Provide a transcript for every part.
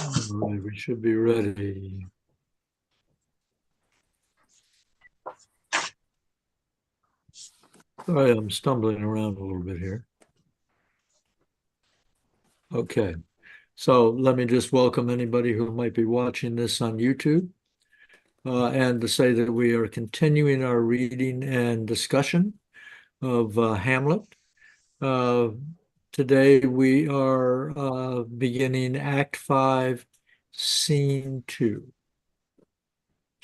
All right, we should be ready. Sorry, I'm stumbling around a little bit here. Okay, so let me just welcome anybody who might be watching this on YouTube, and to say that we are continuing our reading and discussion of Hamlet. Uh, Today we are beginning Act 5, Scene 2.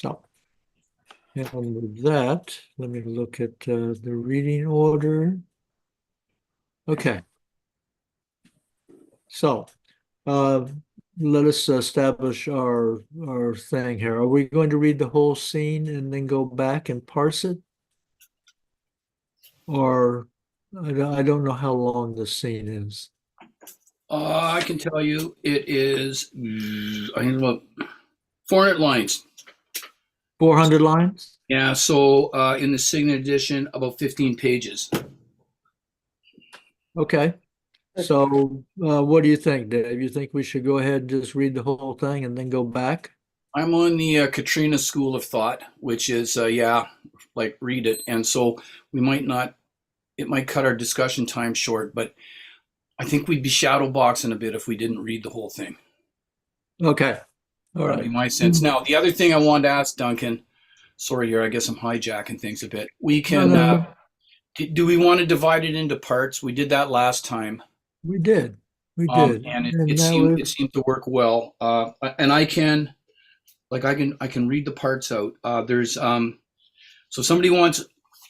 So, and with that, let me look at the reading order. Okay. So, uh, let us establish our thing here. Are we going to read the whole scene and then go back and parse it? Or I don't know how long the scene is. I can tell you it is, I think about 400 lines. 400 lines? Yeah, so in the Signet edition, about 15 pages. Okay. So, what do you think, Dave? You think we should go ahead and just read the whole thing and then go back? I'm on the Katrina school of thought, which is, like read it. And so we might not, it might cut our discussion time short, but I think we'd be shadow boxing a bit if we didn't read the whole thing. Okay. All That'd be right. my sense. Now, the other thing I wanted to ask Duncan, sorry here, I guess I'm hijacking things a bit. We No, can, no, no. do we want to divide it into parts? We did that last time. We did. We did. And And now it seemed to work well. And I can read the parts out. So somebody wants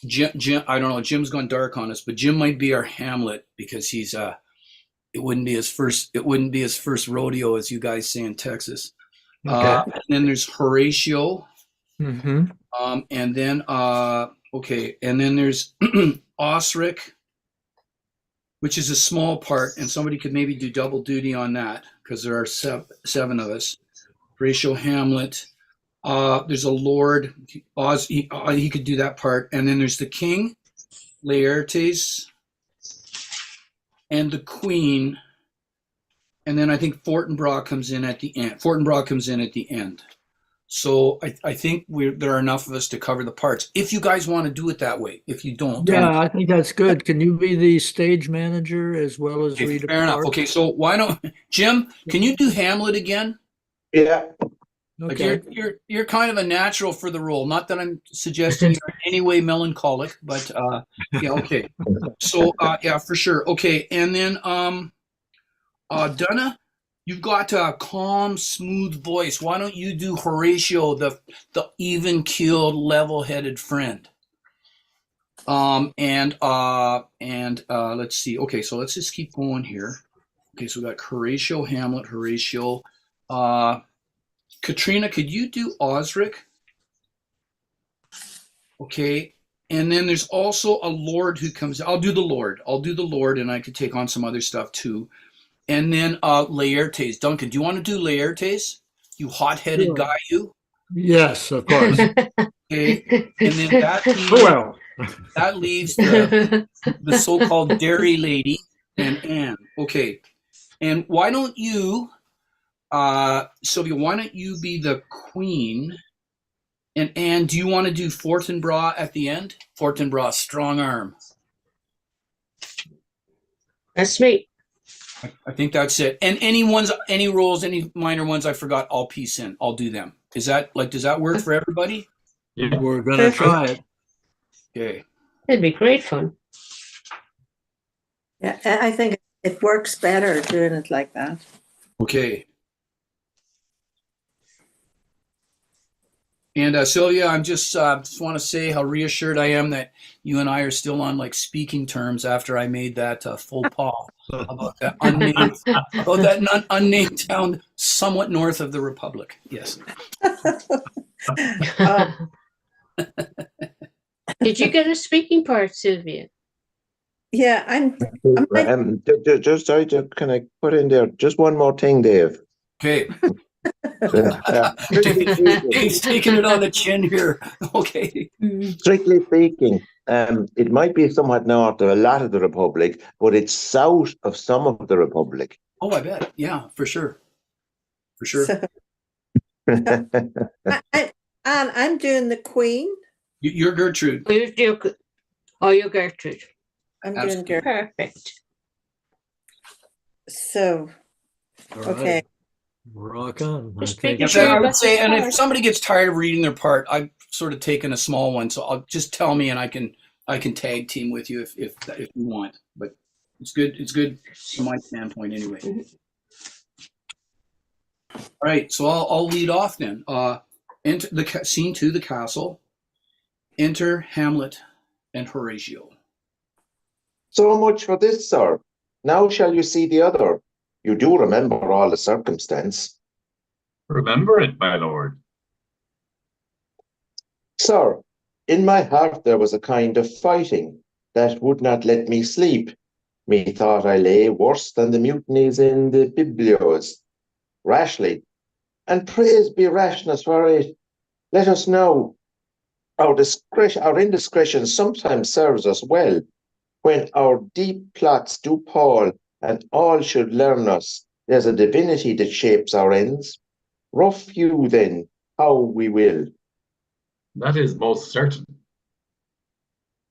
Jim. I don't know. Jim's gone dark on us, but Jim might be our Hamlet because he's it wouldn't be his first rodeo, as you guys say in Texas. okay. And then there's Horatio. Mm-hmm. And then okay, and then there's Osric, which is a small part, and somebody could maybe do double duty on that because there are seven of us. Horatio, Hamlet. There's a Lord. Oz. He could do that part, and then there's the King, Laertes, and the Queen, and then I think Fortinbras comes in at the end. So I think there are enough of us to cover the parts. If you guys want to do it that way, if you don't, Yeah, I think that's good. Can you be the stage manager as well as okay, read a fair enough. part? Okay, so why don't Jim? Can you do Hamlet again? Yeah. Like Okay. you're kind of a natural for the role. Not that I'm suggesting you're in any way melancholic, but yeah, okay. So yeah, for sure. Okay, and then Donna, you've got a calm, smooth voice. Why don't you do Horatio, the even-keeled, level-headed friend? And let's see. Okay, so let's just keep going here. Okay, so we got Horatio, Hamlet, Horatio. Katrina, could you do Osric? Okay, and then there's also a Lord who comes. I'll do the Lord, and I could take on some other stuff too. And then Laertes. Duncan, do you want to do Laertes? You hot-headed Sure. guy, you? Yes, of course. Okay, and then Well, that leaves the so-called dairy lady and Anne. Okay, and why don't you, Sylvia? Why don't you be the Queen? And Anne, do you want to do Fortinbras at the end? Fortinbras, strong arm. That's me. I think that's it. And any roles, any minor ones I forgot, I'll piece in. I'll do them. Does that work for everybody? yeah, we're gonna try it. Okay. It'd be great fun. Yeah, I think it works better doing it like that. Okay. And Sylvia, I'm just want to say how reassured I am that you and I are still on like speaking terms after I made that faux pas about that unnamed town somewhat north of the Republic. Yes. Did you get a speaking part, Sylvia? Yeah, I'm Just sorry, can I put in there just one more thing, Dave? Okay. Strictly Dave's taking it on the chin here. Okay. speaking, it might be somewhat north of a lot of the Republic, but it's south of some of the Republic. Oh, I bet. Yeah, for sure. for sure. So, and I'm doing the Queen. You're Gertrude. You're Gertrude. I'm doing Absolutely. Gertrude. Perfect. So, All okay. right. Rock on. I Just think making Yes, sure I you would got say, your and if part. somebody gets tired of reading their part, I've sort of taken a small one, so I'll just tell me, and I can tag team with you if you want. But it's good. It's good from my standpoint, anyway. All right, so I'll lead off then. Enter the scene 2, the castle. Enter Hamlet and Horatio. So much for this, sir. Now shall you see the other? You do remember all the circumstance. Remember it, my lord. Sir, in my heart there was a kind of fighting that would not let me sleep. Methought I lay worse than the mutinies in the biblios. Rashly, and praise be rashness for it. Let us know. Our indiscretion sometimes serves us well, when our deep plots do pall, and all should learn us. There's a divinity that shapes our ends. Rough hew then, how we will. That is most certain.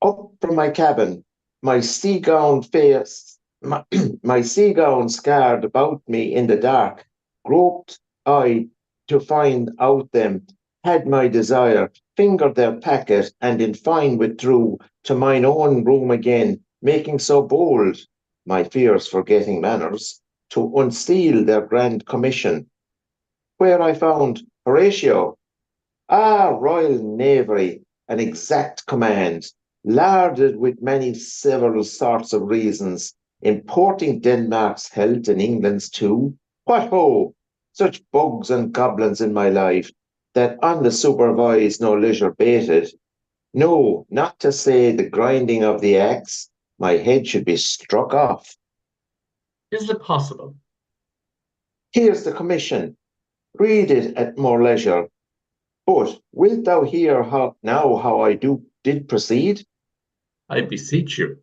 Up from my cabin, my sea gown face, my sea gown scarred about me in the dark, groped I to find out them, had my desire, fingered their packet, and in fine withdrew to mine own room again, making so bold, my fears forgetting manners, to unseal their grand commission, where I found Horatio. Ah, royal knavery, an exact command, larded with many several sorts of reasons, importing Denmark's health and England's too. What ho! Such bugs and goblins in my life, that on the supervised no leisure baited. No, not to say the grinding of the axe, my head should be struck off. Is it possible? Here's the commission. Read it at more leisure. But wilt thou hear how I did proceed? I beseech you.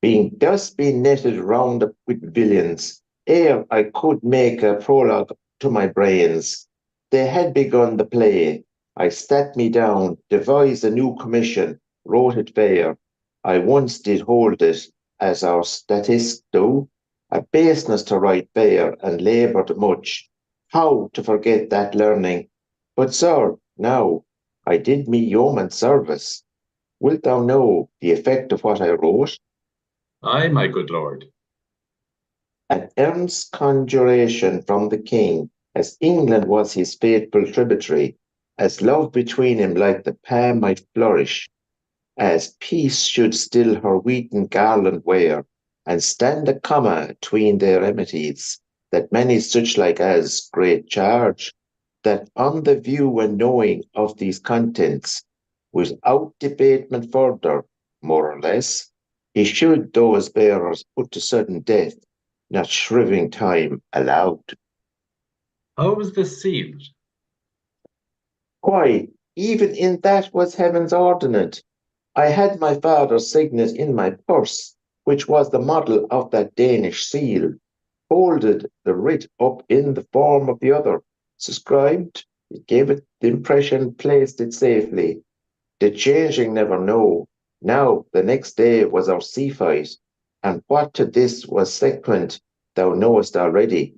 Being thus been netted round up with villains, ere I could make a prologue to my brains, they had begun the play. I sat me down, devised a new commission, wrote it fair. I once did hold it, as our statists do, a baseness to write fair, and laboured much. How to forget that learning? But, sir, now I did me yeoman service. Wilt thou know the effect of what I wrote? Aye, my good lord. An earnest conjuration from the king, as England was his faithful tributary, as love between him like the palm might flourish, as peace should still her wheaten garland wear, and stand a comma tween their enmities, that many such like as great charge, that on the view and knowing of these contents, without debatement further, more or less, he should those bearers put to sudden death, not shriving time allowed. How was this sealed? Why, even in that was heaven's ordinance. I had my father's signet in my purse, which was the model of that Danish seal, folded the writ up in the form of the other, subscribed, it gave it the impression, placed it safely. The changing never know. Now the next day was our sea fight, and what to this was sequent, thou knowest already.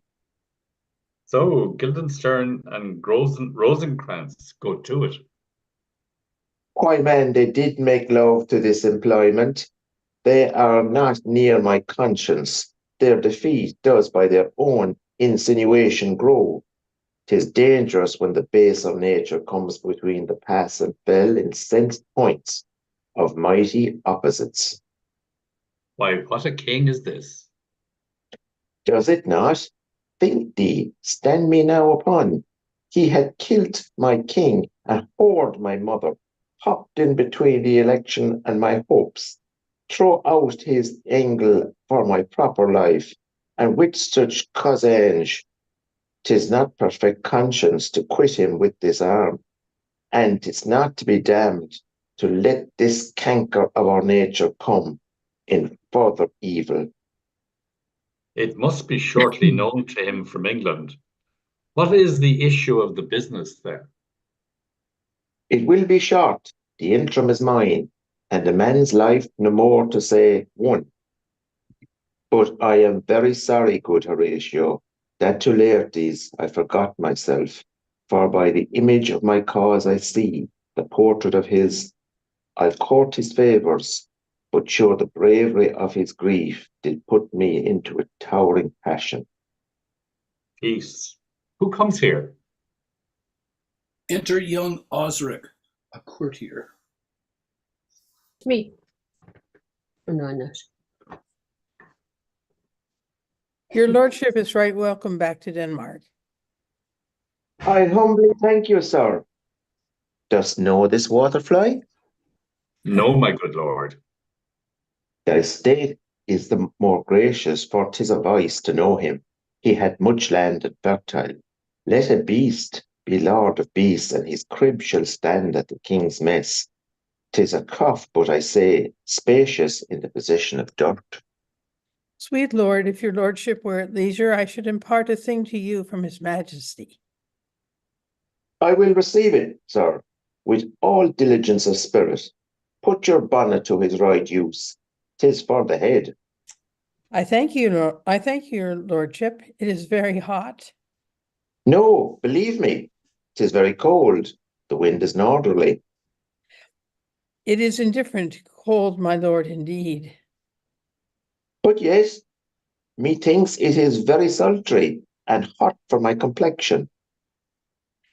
So Guildenstern and Rosencrantz go to it. Why, man, they did make love to this employment. They are not near my conscience. Their defeat does by their own insinuation grow. 'Tis dangerous when the base of nature comes between the pass and fell incensed points of mighty opposites. Why, what a king is this? Does it not? Think thee, stand me now upon. He had killed my king and whored my mother, hopped in between the election and my hopes, throw out his angle for my proper life, and with such cosange, 'tis not perfect conscience to quit him with this arm, and 'tis not to be damned to let this canker of our nature come in further evil. It must be shortly known to him from England What is the issue of the business there? It will be short. The interim is mine, and a man's life no more to say one. But I am very sorry, good Horatio, that to Laertes I forgot myself, for by the image of my cause I see the portrait of his. I'll court his favours, but sure the bravery of his grief did put me into a towering passion. Peace. Who comes here? Enter young Osric, a courtier. Me. Oh, no, no. Your lordship is right welcome back to Denmark. I humbly thank you, sir. Dost know this waterfly? No, my good lord. The estate is the more gracious, for 'tis a vice to know him. He had much land and fertile. Let a beast be lord of beasts, and his crib shall stand at the king's mess. 'Tis a cough, but I say, spacious in the possession of dirt. Sweet lord, if your lordship were at leisure, I should impart a thing to you from his majesty. I will receive it, sir, with all diligence of spirit. Put your bonnet to his right use. 'Tis for the head. I thank you, your lordship. It is very hot. No, believe me, 'tis very cold. The wind is northerly. It is indifferent cold, my lord, indeed. But yet, methinks it is very sultry and hot for my complexion.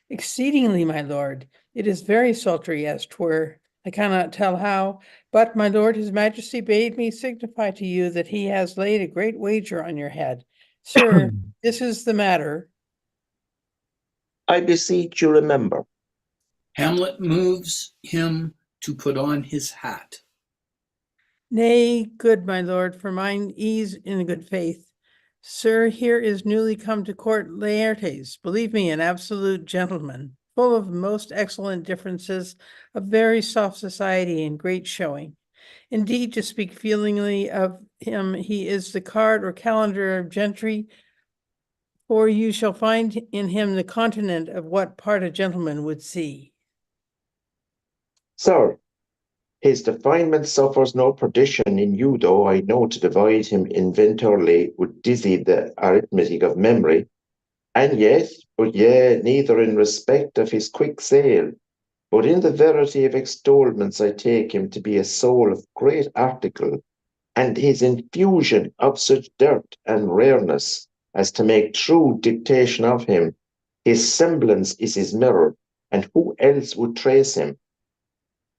Exceedingly, my lord. It is very sultry, as 'twere. I cannot tell how, but my lord, his majesty bade me signify to you that he has laid a great wager on your head. Sir, this is the matter. I beseech you remember. Hamlet moves him to put on his hat. Nay, good my lord, for mine ease in good faith. Sir, here is newly come to court Laertes, believe me, an absolute gentleman, full of most excellent differences, of very soft society and great showing. Indeed, to speak feelingly of him, he is the card or calendar of gentry, for you shall find in him the continent of what part a gentleman would see. Sir, his definement suffers no perdition in you, though I know to divide him inventorily would dizzy the arithmetic of memory. And yet, but yea, neither in respect of his quick sale, but in the verity of extolments I take him to be a soul of great article, and his infusion of such dirt and rareness as to make true dictation of him. His semblance is his mirror, and who else would trace him?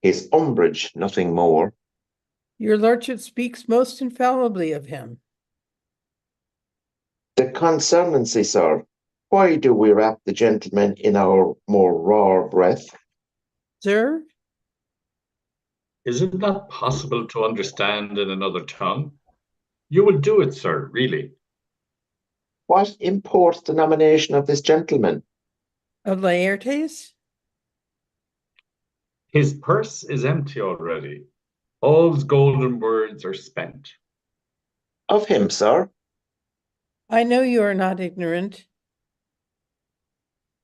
His umbrage, nothing more. Your lordship speaks most infallibly of him. The concernancy, sir, why do we wrap the gentleman in our more raw breath? Sir, Is it not possible to understand in another tongue? You will do it, sir, really. What imports the nomination of this gentleman? of Laertes? His purse is empty already. All's golden words are spent. Of him, sir? I know you are not ignorant.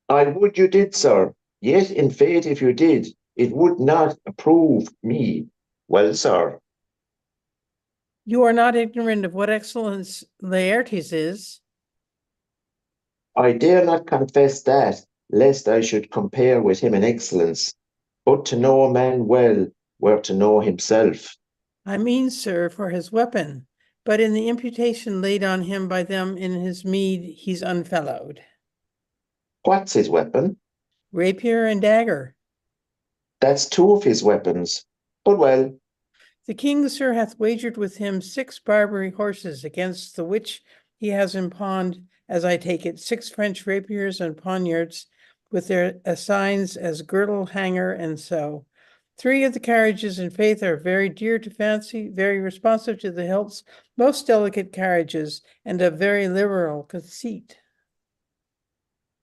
I would you did, sir. Yet in faith, if you did, it would not approve me. Well, sir, You are not ignorant of what excellence Laertes is. I dare not confess that, lest I should compare with him in excellence. But to know a man well were to know himself. I mean, sir, for his weapon, but in the imputation laid on him by them in his meed, he's unfellowed. What's his weapon? Rapier and dagger. That's two of his weapons. But well, The king, sir, hath wagered with him 6 Barbary horses, against the which he has in pawned, as I take it, 6 French rapiers and poniards, with their assigns as girdle, hanger, and so. 3 of the carriages, in faith, are very dear to fancy, very responsive to the hilts, most delicate carriages, and of very liberal conceit.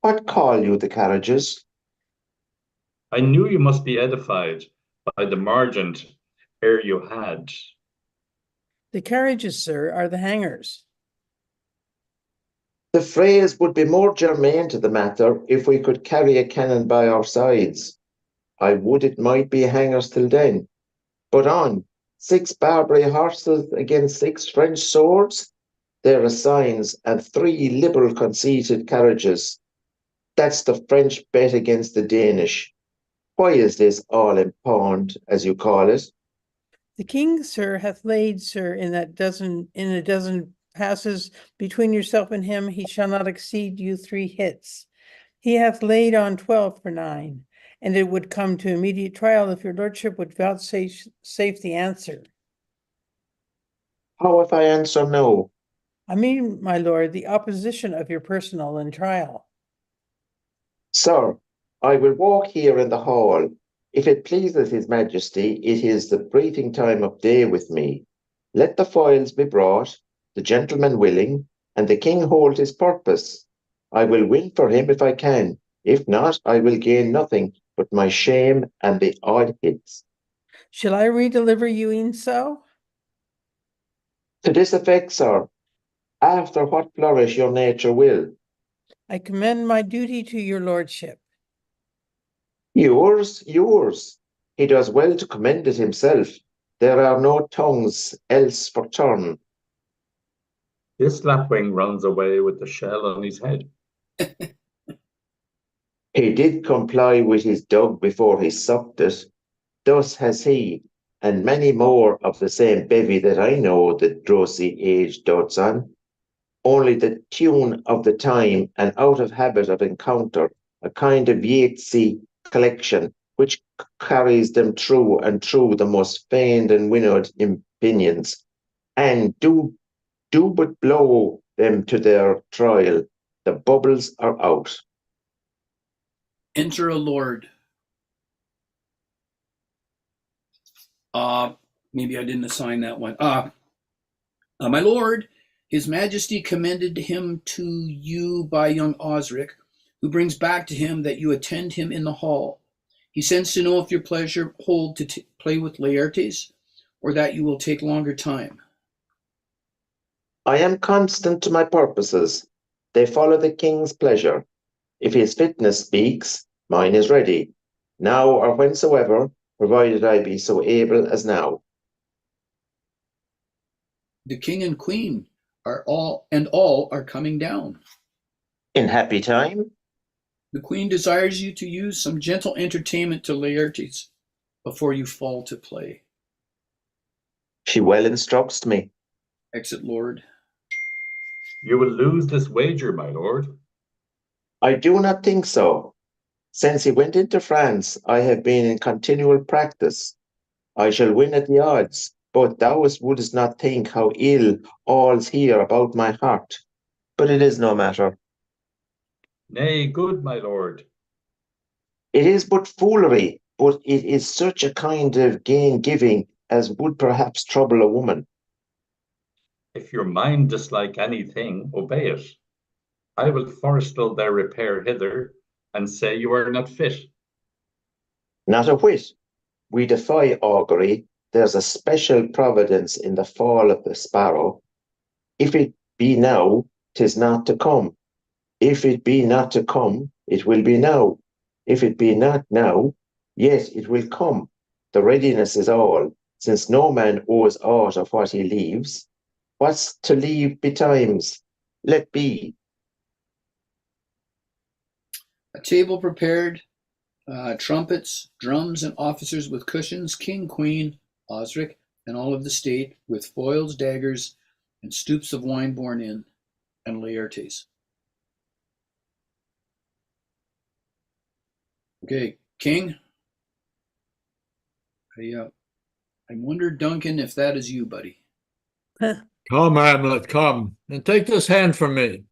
what call you the carriages? I knew you must be edified by the margent ere you had. The carriages, sir, are the hangers. The phrase would be more germane to the matter if we could carry a cannon by our sides. I would it might be hangers till then. But on 6 Barbary horses against 6 French swords, there are signs, and 3 liberal conceited carriages. That's the French bet against the Danish. Why is this all impound, as you call it? The king, sir, hath laid, sir, in a dozen passes between yourself and him, he shall not exceed you 3 hits. He hath laid on 12 for 9, and it would come to immediate trial if your lordship would vouchsafe the answer. How if I answer no? I mean, my lord, the opposition of your personal in trial. Sir, I will walk here in the hall. If it pleases his majesty, it is the breathing time of day with me. Let the foils be brought, the gentleman willing, and the king hold his purpose. I will win for him if I can. If not, I will gain nothing but my shame and the odd hits. Shall I redeliver you e'en so? To this effect, sir, after what flourish your nature will. I commend my duty to your lordship. Yours, yours. He does well to commend it himself. There are no tongues else for turn. This lapwing runs away with the shell on his head. He did comply with his dog before he sucked it. Thus has he, and many more of the same bevy that I know the drossy age dotes on. Only the tune of the time and out of habit of encounter, a kind of Yeatsy collection, which carries them through and through the most feigned and winnowed opinions, and do but blow them to their trial. The bubbles are out. Enter a lord. Maybe I didn't assign that one. My lord, his majesty commended him to you by young Osric, who brings back to him that you attend him in the hall. He sends to know if your pleasure hold to play with Laertes, or that you will take longer time. I am constant to my purposes. They follow the king's pleasure. If his fitness speaks, mine is ready, now or whensoever, provided I be so able as now. The king and queen are all are coming down. In happy time? The queen desires you to use some gentle entertainment to Laertes before you fall to play. She well instructs me. Exit lord. You will lose this wager, my lord. I do not think so. Since he went into France, I have been in continual practice. I shall win at the odds, but thou wouldst not think how ill all's here about my heart. But it is no matter. Nay, good, my lord. It is but foolery, but it is such a kind of gain-giving as would perhaps trouble a woman. If your mind dislike anything, obey it. I will forestall their repair hither, and say you are not fit. Not a whit. We defy augury. There's a special providence in the fall of the sparrow. If it be now, 'tis not to come. If it be not to come, it will be now. If it be not now, yet it will come. The readiness is all, since no man owes aught of what he leaves. What's to leave betimes? Let be. A table prepared, trumpets, drums, and officers with cushions, king, queen, Osric, and all of the state, with foils, daggers, and stoups of wine borne in, and Laertes. Okay, king. I wonder, Duncan, if that is you, buddy. Come, Hamlet, come, and take this hand from me.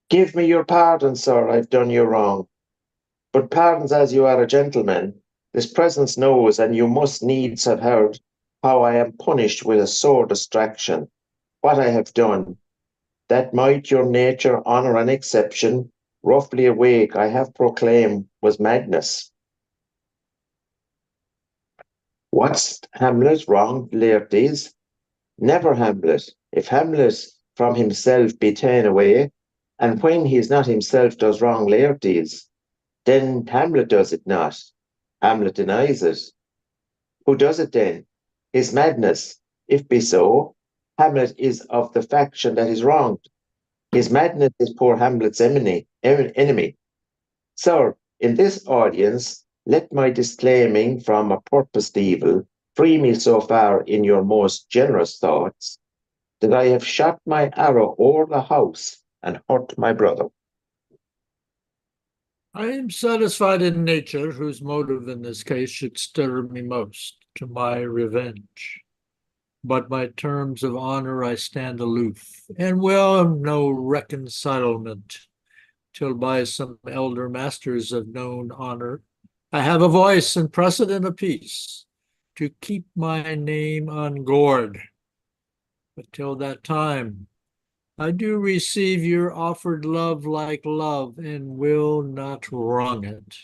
Give me your pardon, sir, I've done you wrong. But pardons as you are a gentleman, this presence knows, and you must needs have heard, how I am punished with a sore distraction. What I have done, that might your nature honour an exception, roughly awake I have proclaimed was madness. What's Hamlet wronged Laertes? Never Hamlet. If Hamlet from himself be ta'en away, and when he is not himself does wrong Laertes, then Hamlet does it not. Hamlet denies it. Who does it then? His madness. If be so, Hamlet is of the faction that is wronged. His madness is poor Hamlet's enemy. Sir, in this audience, let my disclaiming from a purposed evil free me so far in your most generous thoughts that I have shot my arrow o'er the house and hurt my brother. I am satisfied in nature, whose motive in this case should stir me most to my revenge. But by terms of honor I stand aloof, and will no reconcilement, till by some elder masters of known honor I have a voice and precedent of peace to keep my name ungored. But till that time, I do receive your offered love like love, and will not wrong it.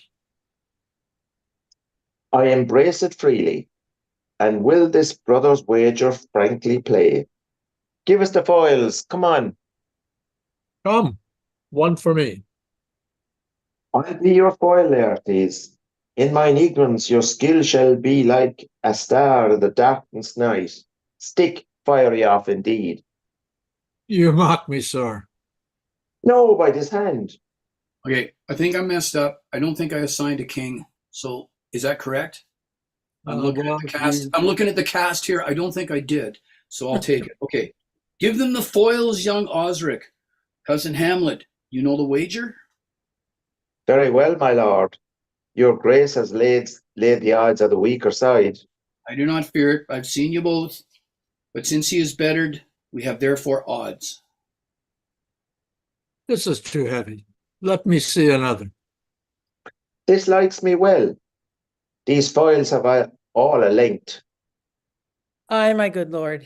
I embrace it freely, and will this brother's wager frankly play. Give us the foils, come on. Come, one for me. I'll be your foil, Laertes. In mine ignorance your skill shall be like a star in the darkness night. Stick fiery off indeed. You mock me, sir. No, by this hand. Okay, I think I messed up. I don't think I assigned a king. So is that correct? I'm looking at the cast. I'm looking at the cast here. I don't think I did. So I'll take it. Okay. Give them the foils, young Osric. Cousin Hamlet, you know the wager? Very well, my lord. Your grace has laid the odds on the weaker side. I do not fear it. I've seen you both. But since he is bettered, we have therefore odds. This is too heavy. Let me see another. This likes me well. These foils have all a length. Aye, my good lord.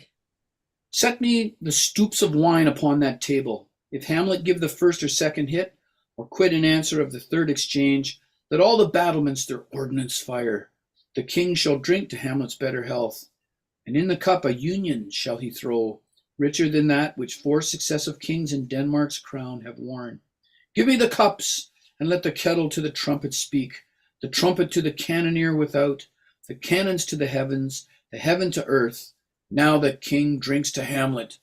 Set me the stoups of wine upon that table. If Hamlet give the first or second hit, or quit in answer of the third exchange, let all the battlements their ordnance fire. The king shall drink to Hamlet's better health, and in the cup a union shall he throw, richer than that which 4 successive kings in Denmark's crown have worn. Give me the cups, and let the kettle to the trumpet speak, the trumpet to the cannoneer without, the cannons to the heavens, the heaven to earth. Now that king drinks to Hamlet.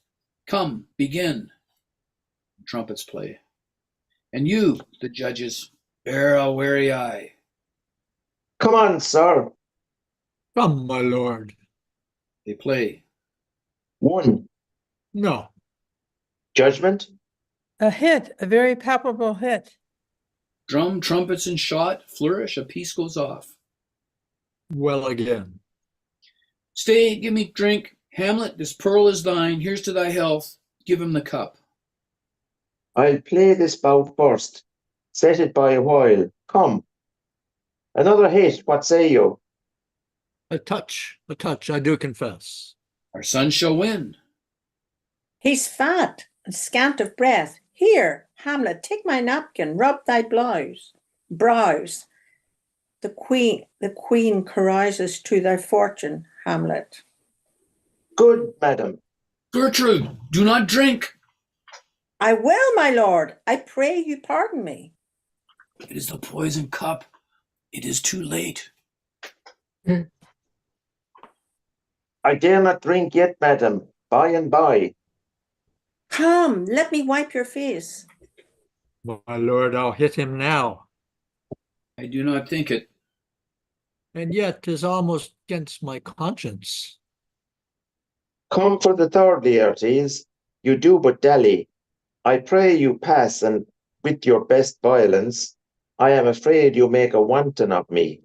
Come, begin. Trumpets play. And you, the judges, bear a wary eye. Come on, sir. Come, my lord. They play. 1. No. Judgment. A hit, a very palpable hit. Drum, trumpets, and shot flourish. A piece goes off. Well again. Stay, give me drink. Hamlet, this pearl is thine. Here's to thy health. Give him the cup. I'll play this bout first. Set it by a while. Come. Another hit, what say you? A touch, I do confess. Our son shall win. He's fat and scant of breath. Here, Hamlet, take my napkin, rub thy brows. The queen caresses to thy fortune, Hamlet. Good, madam. Gertrude, do not drink. I will, my lord. I pray you pardon me. It is the poison cup. It is too late. I dare not drink yet, madam. By and by. Come, let me wipe your face. My lord, I'll hit him now. I do not think it. And yet 'tis almost against my conscience. Come for the third, Laertes. You do but dally. I pray you pass, and with your best violence, I am afraid you make a wanton of me.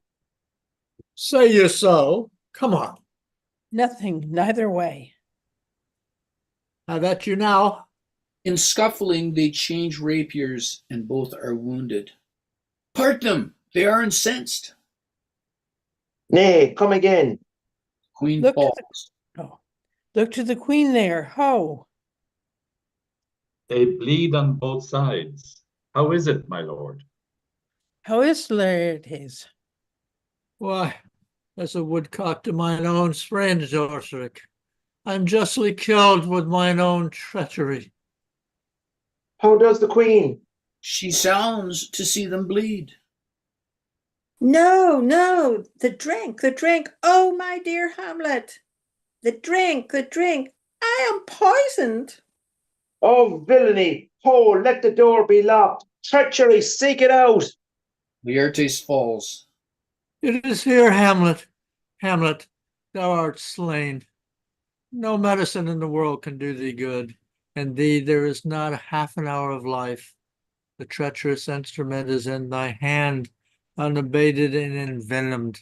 Say you so? Come on. Nothing, neither way. Have at you now. In scuffling, they change rapiers, and both are wounded. Part them. They are incensed. Nay, come again. Queen Look to falls. Look to the queen there. Ho! They bleed on both sides. How is it, my lord? How is Laertes? Why, as a woodcock to mine own friend, Osric. unjustly killed with mine own treachery. How does the Queen? She sounds to see them bleed. No, no, the drink, the drink. Oh, my dear Hamlet, the drink, the drink. I am poisoned. Oh, villainy! Ho, let the door be locked! Treachery, seek it out! Laertes falls. It is here, Hamlet. Hamlet, thou art slain. No medicine in the world can do thee good. And thee there is not a half an hour of life. The treacherous instrument is in thy hand, unabated and envenomed.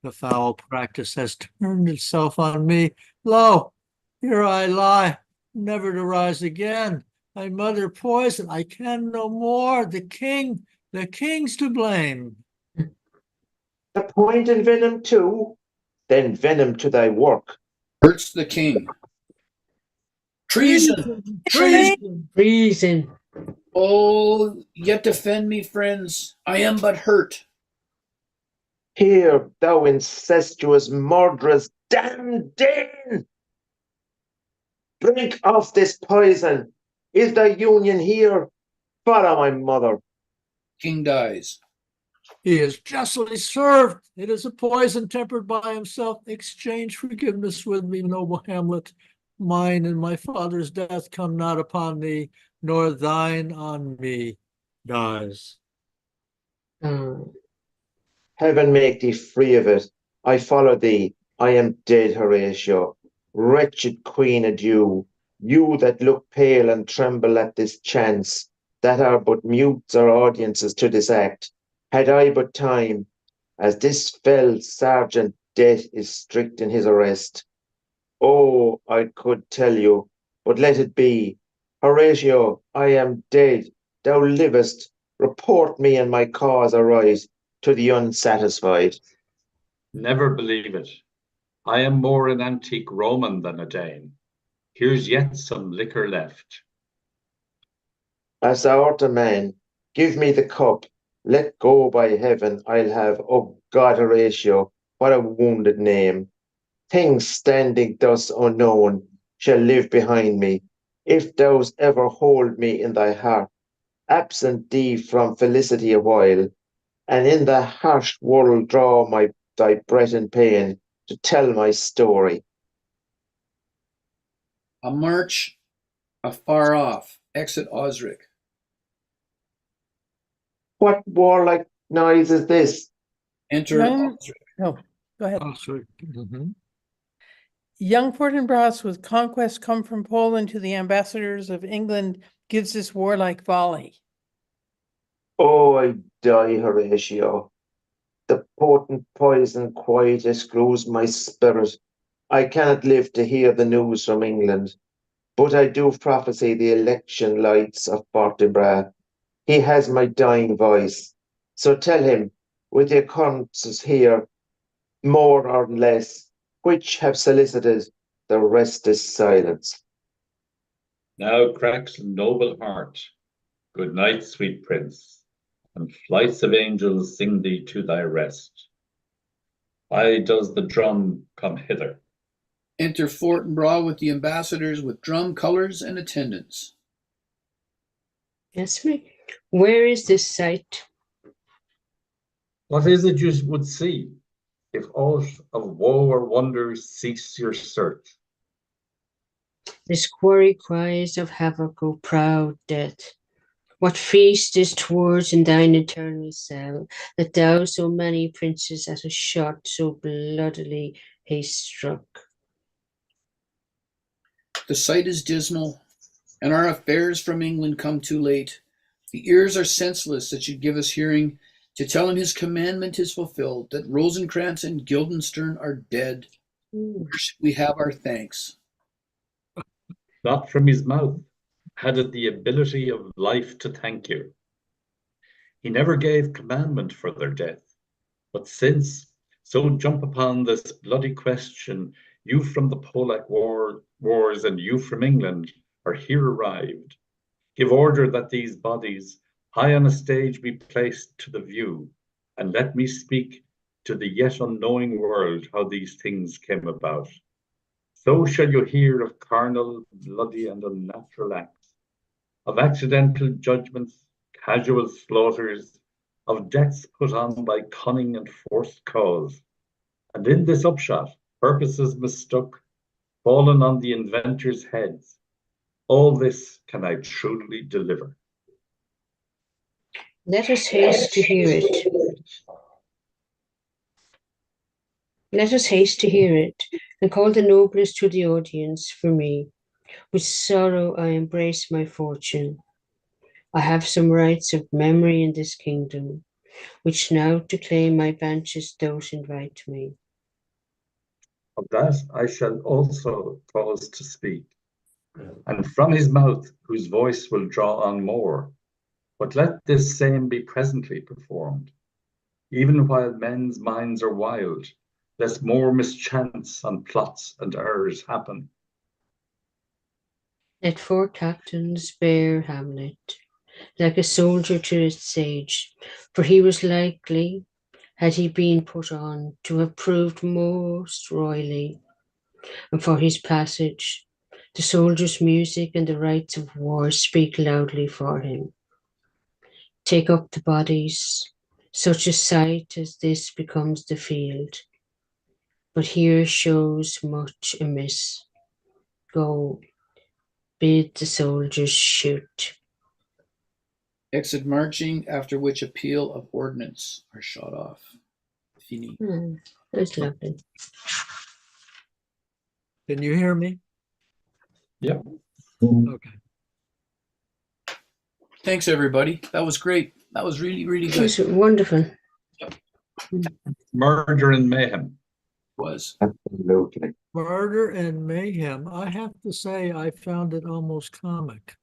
The foul practice has turned itself on me. Lo, here I lie, never to rise again. My mother poisoned, I can no more. The king's to blame. The point in venom too? Then venom to thy work. Hurts the king. Treason! Treason! Treason. Oh, yet defend me, friends. I am but hurt. Here, thou incestuous murderous damned Dane! Drink off this poison. Is thy union here? Follow my mother. King dies. He is justly served. It is a poison tempered by himself. Exchange forgiveness with me, noble Hamlet. Mine and my father's death come not upon thee, nor thine on me. Dies. Oh. Heaven make thee free of it. I follow thee. I am dead, Horatio. Wretched Queen, adieu. You that look pale and tremble at this chance, that are but mutes or audiences to this act, had I but time, as this fell Sergeant Death is strict in his arrest. Oh, I could tell you, but let it be. Horatio, I am dead. Thou livest. Report me and my cause aright to the unsatisfied. Never believe it. I am more an antique Roman than a Dane. Here's yet some liquor left. As thou art a man, give me the cup. Let go by heaven, I'll have, oh God, Horatio, what a wounded name. Things standing thus unknown shall live behind me. If thou's ever hold me in thy heart, absent thee from felicity a while, and in the harsh world draw thy breath in pain to tell my story. A march afar off. Exit Osric. What warlike noise is this? Enter Young- Osric. Oh, go ahead. Oh, sorry. Mhm. Young Fortinbras with conquest come from Poland to the ambassadors of England gives this warlike volley. Oh, I die, Horatio. The potent poison quite screws my spirit. I cannot live to hear the news from England, but I do prophesy the election lights of Fortinbras. He has my dying voice. So tell him, with the occurrences here, more or less, which have solicited, the rest is silence. Now cracks a noble heart. Good night, sweet prince, and flights of angels sing thee to thy rest. Why does the drum come hither? Enter Fortinbras with the ambassadors with drum, colors, and attendants. Yes, me. Where is this sight? What is it you would see? If aught of woe or wonder cease your search. This quarry cries of havoc, O proud death. What feast is towards in thine eternal cell, that thou so many princes at a shot so bloodily hast struck? The sight is dismal, and our affairs from England come too late. The ears are senseless that should give us hearing to tell him his commandment is fulfilled, that Rosencrantz and Guildenstern are dead. Where should we have our thanks? Not from his mouth had it the ability of life to thank you. He never gave commandment for their death. But since, so jump upon this bloody question, you from the Polack wars and you from England are here arrived. Give order that these bodies high on a stage be placed to the view, and let me speak to the yet unknowing world how these things came about. So shall you hear of carnal, bloody, and unnatural acts, of accidental judgments, casual slaughters, of deaths put on by cunning and forced cause. And in this upshot, purposes mistook, fallen on the inventors' heads. All this can I truly deliver. Let us haste to hear it. Let us haste to hear it, and call the noblest to the audience for me. With sorrow I embrace my fortune. I have some rights of memory in this kingdom, which now to claim my benches dote invite me. Of that I shall also cause to speak, and from his mouth whose voice will draw on more. But let this same be presently performed, even while men's minds are wild, lest more mischance on plots and errors happen. Let 4 captains bear Hamlet, like a soldier to its sage, for he was likely, had he been put on, to have proved most royally. And for his passage, the soldier's music and the rites of war speak loudly for him. Take up the bodies, such a sight as this becomes the field. But here shows much amiss. Go, bid the soldiers shoot. Exit marching, after which a peal of ordnance are shot off. Fini. That's lovely. Can you hear me? Yep. Okay. Thanks, everybody. That was great. That was really, really It good. was wonderful. Murder and mayhem. Was. Absolutely. Murder and Mayhem. I have to say, I found it almost comic.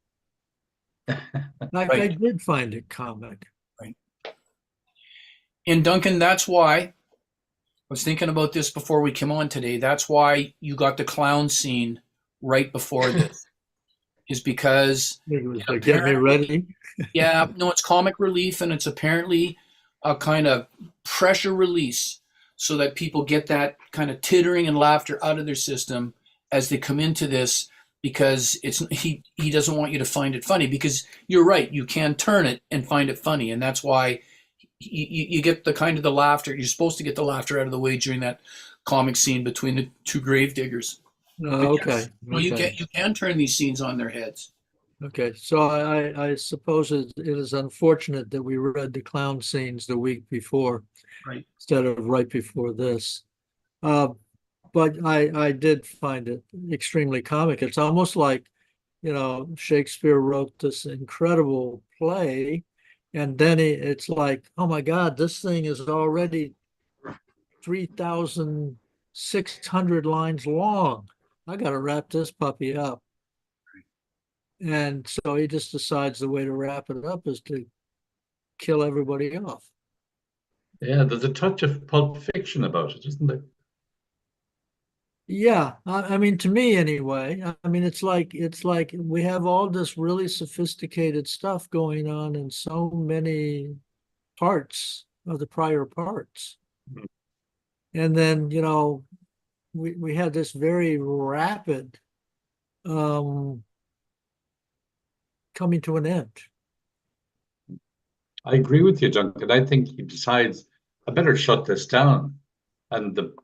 Like I Right. did find it comic. And Duncan, that's why I was thinking about this before we came on today. That's why you got the clown scene right before this, is because It was to get me ready. yeah, no, it's comic relief, and it's apparently a kind of pressure release so that people get that kind of tittering and laughter out of their system as they come into this, because he doesn't want you to find it funny, because you're right, you can turn it and find it funny, and that's why you get the kind of the laughter. You're supposed to get the laughter out of the way during that comic scene between the 2 gravediggers. Okay. Well, you can turn these scenes on their heads. Okay. So I suppose it is unfortunate that we read the clown scenes the week before, Right. instead of right before this. But I did find it extremely comic. It's almost like, Shakespeare wrote this incredible play, and then it's like, oh my God, this thing is already 3,600 lines long. I got to wrap this puppy up. And so he just decides the way to wrap it up is to kill everybody off. Yeah, there's a touch of Pulp Fiction about it, isn't there? Yeah, I mean, to me anyway. I mean, it's like we have all this really sophisticated stuff going on in so many parts of the prior parts. Mhm. And then, we had this very rapid coming to an end. I agree with you, Duncan. I think he decides, I better shut this down. And the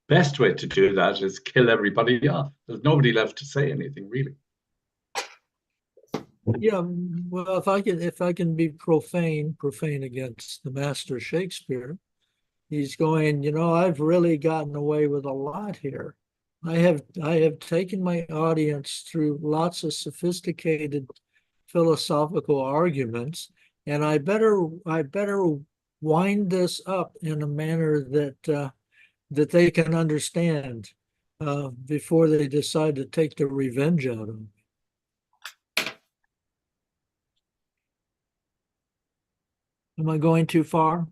best way to do that is kill everybody off. There's nobody left to say anything, really. Yeah, well, if I can be profane against the master Shakespeare, he's going, I've really gotten away with a lot here. I have taken my audience through lots of sophisticated philosophical arguments, and I better wind this up in a manner that they can understand before they decide to take their revenge out of me. Am I going too far?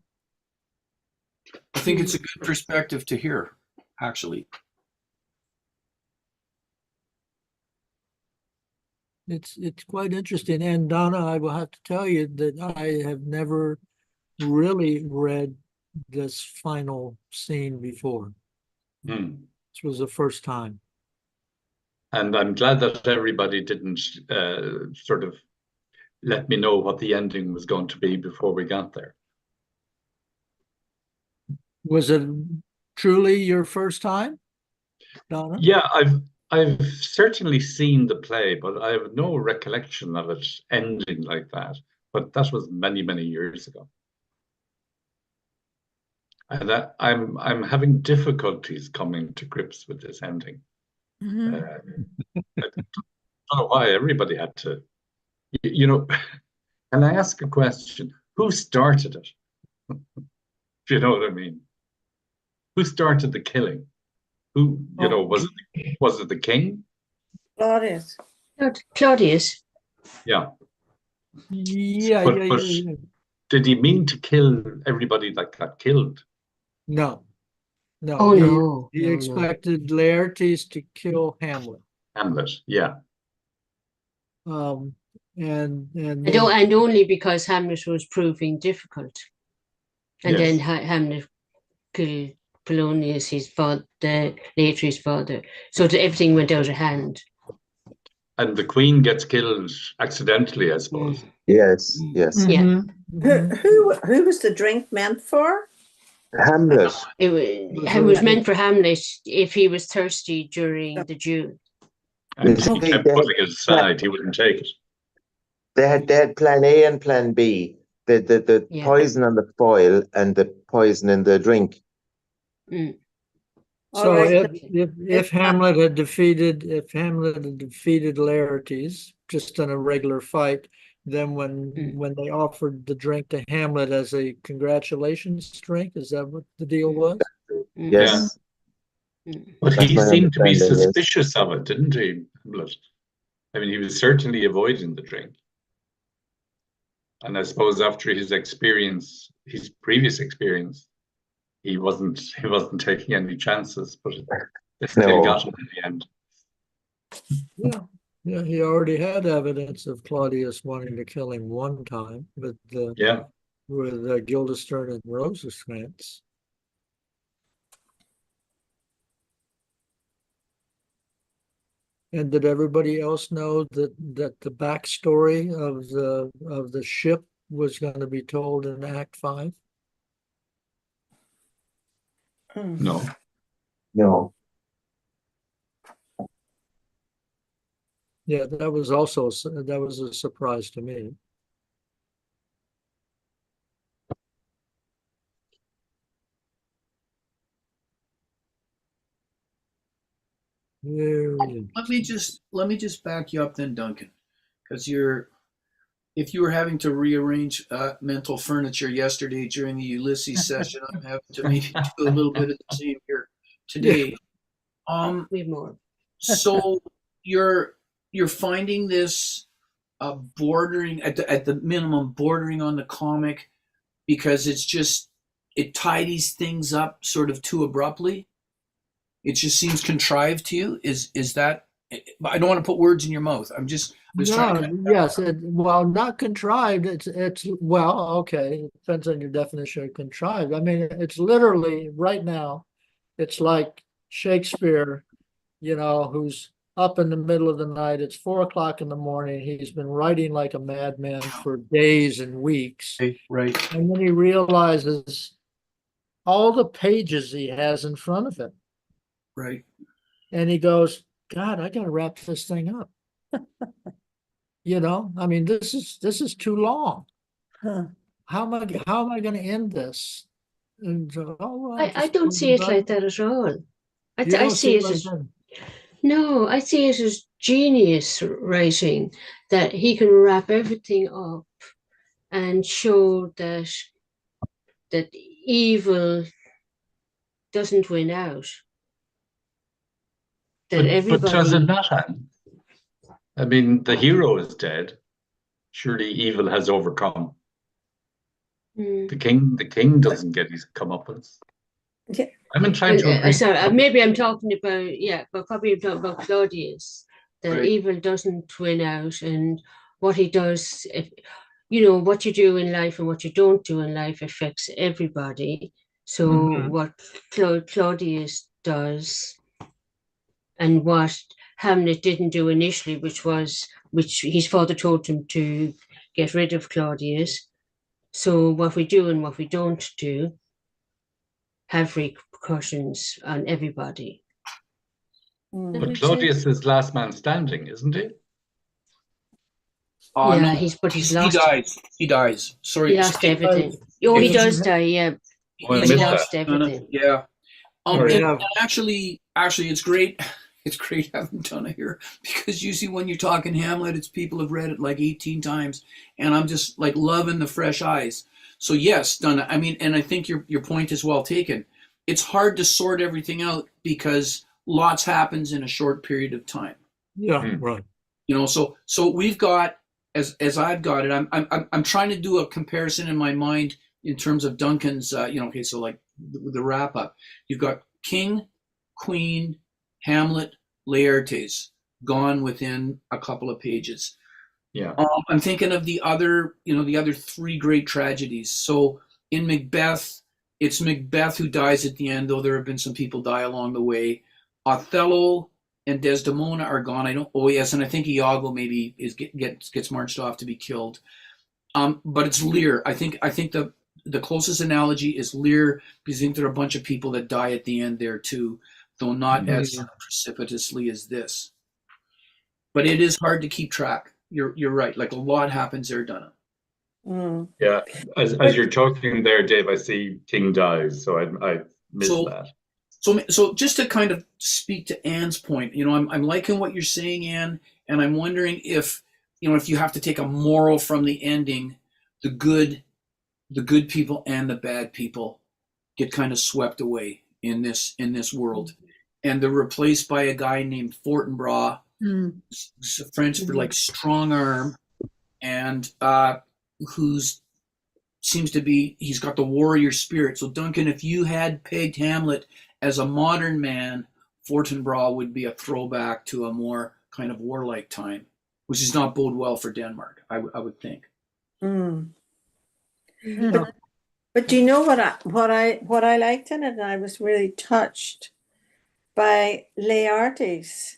I think it's a good perspective to hear, actually. It's quite interesting. And Donna, I will have to tell you that I have never really read this final scene before. Hmm. This was the first time. And I'm glad that everybody didn't sort of let me know what the ending was going to be before we got there. Was it truly your first time, Donna? Yeah, I've certainly seen the play, but I have no recollection of it ending like that. But that was many, many years ago. And I'm having difficulties coming to grips with this ending. Mhm. I don't know why everybody had to, you know, can I ask a question? Who started it? Do you know what I mean? Who started the killing? Who, was it the king? Claudius. Claudius. Yeah, But yeah. did he mean to kill everybody that got killed? No, no. Oh, he, no. He No, no. expected Laertes to kill Hamlet. Hamlet, yeah. And And, then, and only because Hamlet was proving difficult. And Yes. then Hamlet killed Polonius, his father, later his father. So everything went out of hand. And the queen gets killed accidentally, I suppose. Yes, yes. Yeah. Mhm. Who was the drink meant for? Hamlet. It was meant for Hamlet if he was thirsty during the duel. And You he see, kept putting it aside. He wouldn't take it. they had plan A and plan B. The Yeah. poison on the foil and the poison in the drink. Mm. So All right. if Hamlet had defeated Laertes just in a regular fight, then when they offered the drink to Hamlet as a congratulations drink, is that what the deal was? Yes. But That's he my seemed to be understanding, yes. suspicious of it, didn't he, Hamlet? I mean, he was certainly avoiding the drink. And I suppose after his previous experience, he wasn't taking any chances, but they still No. got him in the end. Yeah, he already had evidence of Claudius wanting to kill him one time with Yeah. Guildenstern and Rosencrantz. And did everybody else know that the backstory of the ship was going to be told in Act 5? No. No. Yeah, that was a surprise to me. Very Let me just back you up then, Duncan, because if you were having to rearrange mental furniture yesterday during the Ulysses session, I'm having to maybe do a little bit of the same here today. We have more. So you're finding this bordering at the minimum bordering on the comic because it tidies things up sort of too abruptly. It just seems contrived to you. Is that? I don't want to put words in your mouth. I'm just trying to. Yes, well, not contrived. It's well, okay. It depends on your definition of contrived. I mean, it's literally right now. It's like Shakespeare, who's up in the middle of the night. It's 4 o'clock in the morning. He's been writing like a madman for days and weeks, Right. and then he realizes all the pages he has in front of him. Right. And he goes, God, I got to wrap this thing up. I mean, this is too long. Huh. How am I going to end this? And well, I don't see it like that at all. You I don't see it like as that? no, I see it as genius writing that he can wrap everything up and show that evil doesn't win out. That But does it everybody. not, Anne? I mean, the hero is dead. Surely evil has overcome. The king doesn't get his comeuppance. Yeah. I'm inclined to agree. Sorry, maybe I'm talking about but probably I'm talking about Claudius. That Right. evil doesn't win out, and what he does, what you do in life and what you don't do in life affects everybody. So Mhm. what Claudius does, and what Hamlet didn't do initially, which his father told him to get rid of Claudius. So what we do and what we don't do have repercussions on everybody. Mm. That But makes Claudius sense? is last man standing, isn't he? Yeah, No, he's he lost. dies. He dies. Sorry. He lost everything. Oh, If he you- does die, yeah. Oh, I But he missed that. lost everything. Yeah. Sorry. And actually, it's great. It's great having Donna here, because usually when you're talking Hamlet, it's people have read it like 18 times, and I'm just like loving the fresh eyes. So yes, Donna. I mean, and I think your point is well taken. It's hard to sort everything out because lots happens in a short period of time. Yeah, Hmm. right. You know, so we've got, as I've got it, I'm trying to do a comparison in my mind in terms of Duncan's. Okay, so like the wrap up, you've got King, Queen, Hamlet, Laertes gone within a couple of pages. Yeah. I'm thinking of the other three great tragedies. So in Macbeth, it's Macbeth who dies at the end, though there have been some people die along the way. Othello and Desdemona are gone. Oh yes, and I think Iago maybe gets marched off to be killed. But it's Lear. I think the closest analogy is Lear, because I think there are a bunch of people that die at the end there too, though not as precipitously as this. But it is hard to keep track. You're right. Like a lot happens there, Donna. Mm. Yeah. As you're talking there, Dave, I see King dies, so I missed that. So just to kind of speak to Anne's point, I'm liking what you're saying, Anne, and I'm wondering if you have to take a moral from the ending, the good people and the bad people get kind of swept away in this world, and they're replaced by a guy named Fortinbras, French for like strong arm, and he's got the warrior spirit. So Duncan, if you had pegged Hamlet as a modern man, Fortinbras would be a throwback to a more kind of warlike time, which does not bode well for Denmark, I would think. Mm. But do you know what I liked in it? And I was really touched by Laertes'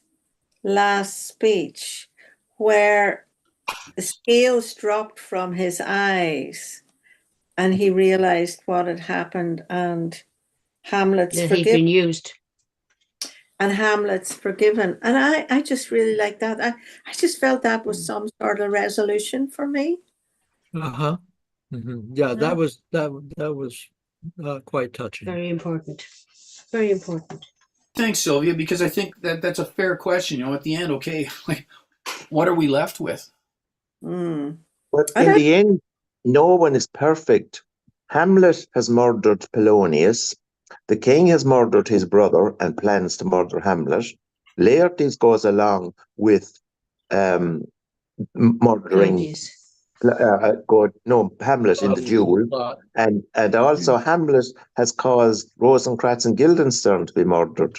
last speech, where the scales dropped from his eyes and he realized what had happened, and Hamlet's That he'd forgiven. been used. And Hamlet's forgiven. And I just really like that. I just felt that was some sort of resolution for me. Uh-huh. Mm-hmm. Yeah, that was quite touching. Very important. Very important. Thanks, Sylvia, because I think that's a fair question. At the end, okay, like, what are we left with? Mm. But in the end, no one is perfect. Hamlet has murdered Polonius. The king has murdered his brother and plans to murder Hamlet. Laertes goes along with murdering Hamlet in the duel, and also Hamlet has caused Rosencrantz and Guildenstern to be murdered.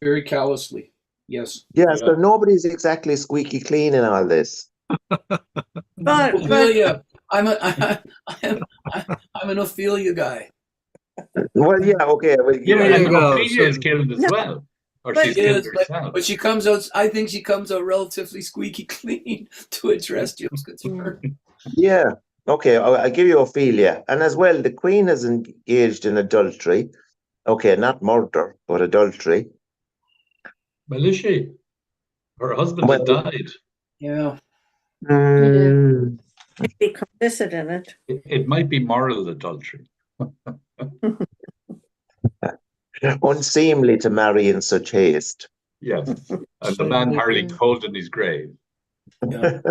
Very callously, yes. Yes, so nobody's exactly squeaky clean in all this. But Ophelia, I'm an Ophelia guy. Well, yeah, okay. Well, Yeah, There you and go. Ophelia is So- killed as well. Or But- she's killed Yes, herself. but she comes out. I think she comes out relatively squeaky clean to address Jim's concern. Yeah, okay, I'll give you Ophelia. And as well, the queen is engaged in adultery. Okay, not murder, but adultery. Well, is she? Her husband had Well- died. Yeah. Mm, be complicit in it. It might be moral adultery. unseemly to marry in such haste. Yes. And the man hardly cold in his grave. Yeah.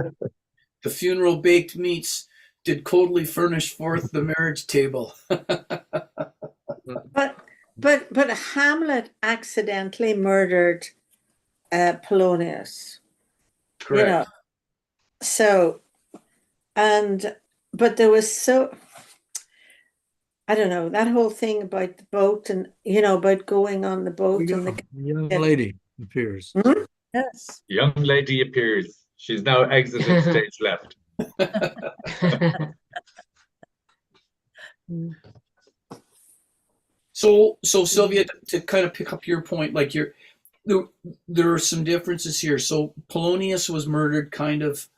The funeral baked meats did coldly furnish forth the marriage table. But Hamlet accidentally murdered Polonius. Correct. So, but there was I don't know, that whole thing about the boat and, about going on the boat and the young lady appears. yes. Young lady appears. She's now exited stage left. So Sylvia, to kind of pick up your point, like there are some differences here. So Polonius was murdered kind of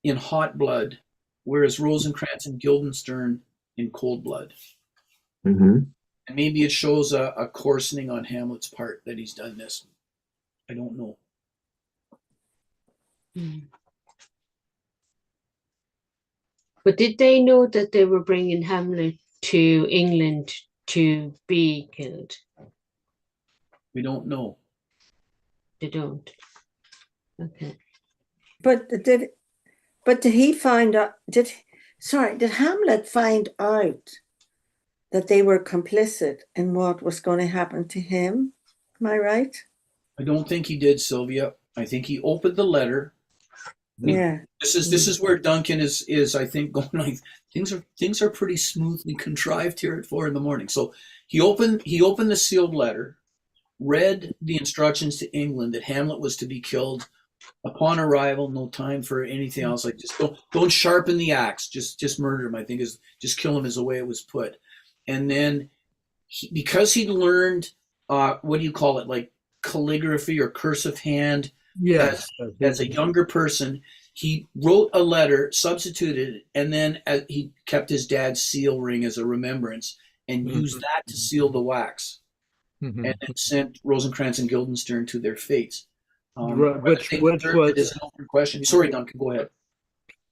in hot blood, whereas Rosencrantz and Guildenstern in cold blood. Mm-hmm. And maybe it shows a coarsening on Hamlet's part that he's done this. I don't know. But did they know that they were bringing Hamlet to England to be killed? We don't know. They don't. Okay. But did he find out, did Hamlet find out that they were complicit in what was going to happen to him? Am I right? I don't think he did, Sylvia. I think he opened the letter. Yeah. This is where Duncan is I think going like things are pretty smoothly contrived here at 4 a.m. So he opened the sealed letter, read the instructions to England that Hamlet was to be killed upon arrival, no time for anything else. Like just don't sharpen the axe, just murder him. I think is just kill him is the way it was put. And then because he'd learned what do you call it, like calligraphy or cursive hand. Yes. As a younger person, he wrote a letter, substituted it, and then he kept his dad's seal ring as a remembrance and used that to seal the wax, and then sent Rosencrantz and Guildenstern to their fates. Which was is an open question. Sorry, Duncan, go ahead.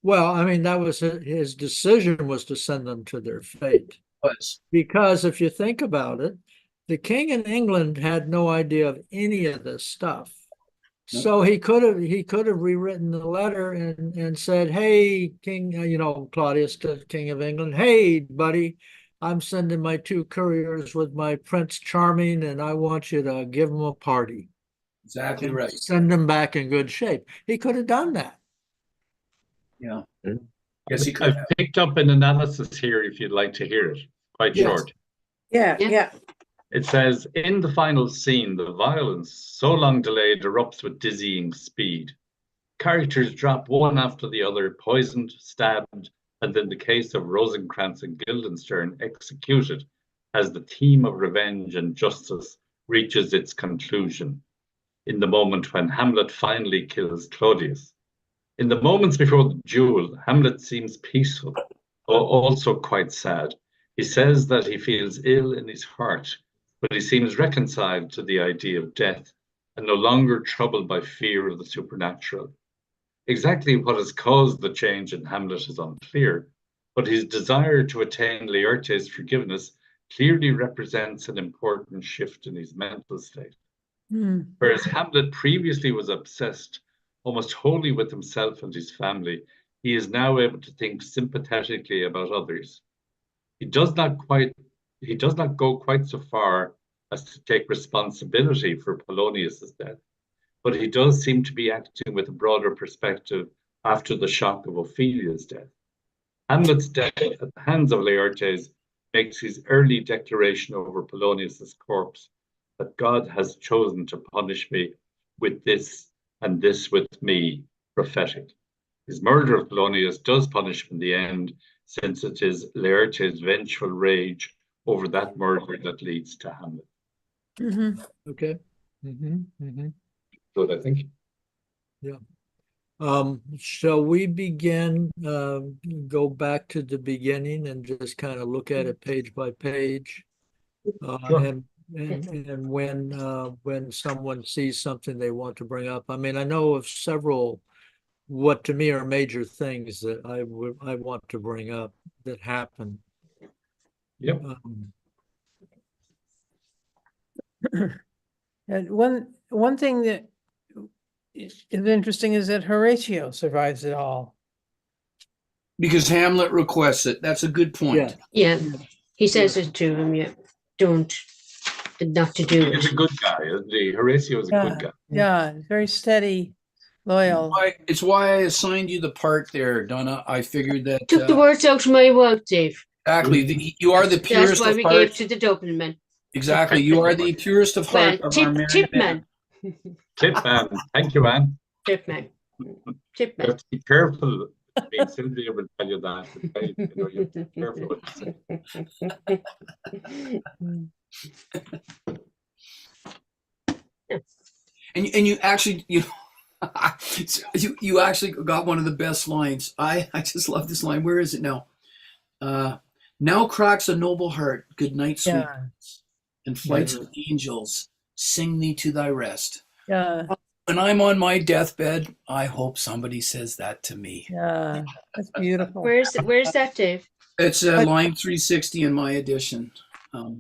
Well, I mean, that was his decision, was to send them to their fate. Because if you think about it, the king in England had no idea of any of this stuff. So he could have rewritten the letter and said, "Hey, King, Claudius to King of England, hey, buddy, I'm sending my 2 couriers with my Prince Charming, and I want you to give them a party." Exactly and right. Send them back in good shape. He could have done that. Yeah. Yes, he could. I've picked up an analysis here if you'd like to hear it. Quite short. Yeah. It says, in the final scene, the violence, so long delayed, erupts with dizzying speed. Characters drop one after the other, poisoned, stabbed, and in the case of Rosencrantz and Guildenstern, executed, as the theme of revenge and justice reaches its conclusion, in the moment when Hamlet finally kills Claudius. In the moments before the duel, Hamlet seems peaceful, also quite sad. He says that he feels ill in his heart, but he seems reconciled to the idea of death and no longer troubled by fear of the supernatural. Exactly what has caused the change in Hamlet is unclear, but his desire to attain Laertes' forgiveness clearly represents an important shift in his mental state. Whereas Hamlet previously was obsessed almost wholly with himself and his family, he is now able to think sympathetically about others. He does not go quite so far as to take responsibility for Polonius's death, but he does seem to be acting with a broader perspective after the shock of Ophelia's death. Hamlet's death at the hands of Laertes makes his early declaration over Polonius's corpse that God has chosen to punish me with this and this with me prophetic. His murder of Polonius does punish him in the end, since it is Laertes' vengeful rage over that murder that leads to Hamlet. Okay. Good, I think. Yeah. Shall we begin, go back to the beginning and just kind of look at it page by page? Sure. And when someone sees something they want to bring up. I mean, I know of several what to me are major things that I want to bring up that happen. Yep. And one thing that is interesting is that Horatio survives it all. Because Hamlet requests it. That's a good point. Yeah. He says it to him, not to do it. He's a good guy, isn't he? Horatio is a good guy. Yeah, very steady, loyal. It's why I assigned you the part there, Donna. I figured that Took the words out of my mouth, Dave. Exactly. You are the purest That's why of we heart. gave to the Dublin man. Exactly. You are the purest of heart of our Tip man. Tip man. Thank you, Anne. Tip man. Tip You have man. to be careful. I mean, Sylvia will tell you that. Okay? You have to be careful what you say. And you actually you actually got one of the best lines. I just love this line. Where is it now? Now cracks a noble heart. Good night, sweet Yeah. prince. And flights Yeah. of angels sing thee to thy rest. Yeah. When I'm on my deathbed, I hope somebody says that to me. Yeah. That's beautiful. Where's that, Dave? It's line 360 in my edition,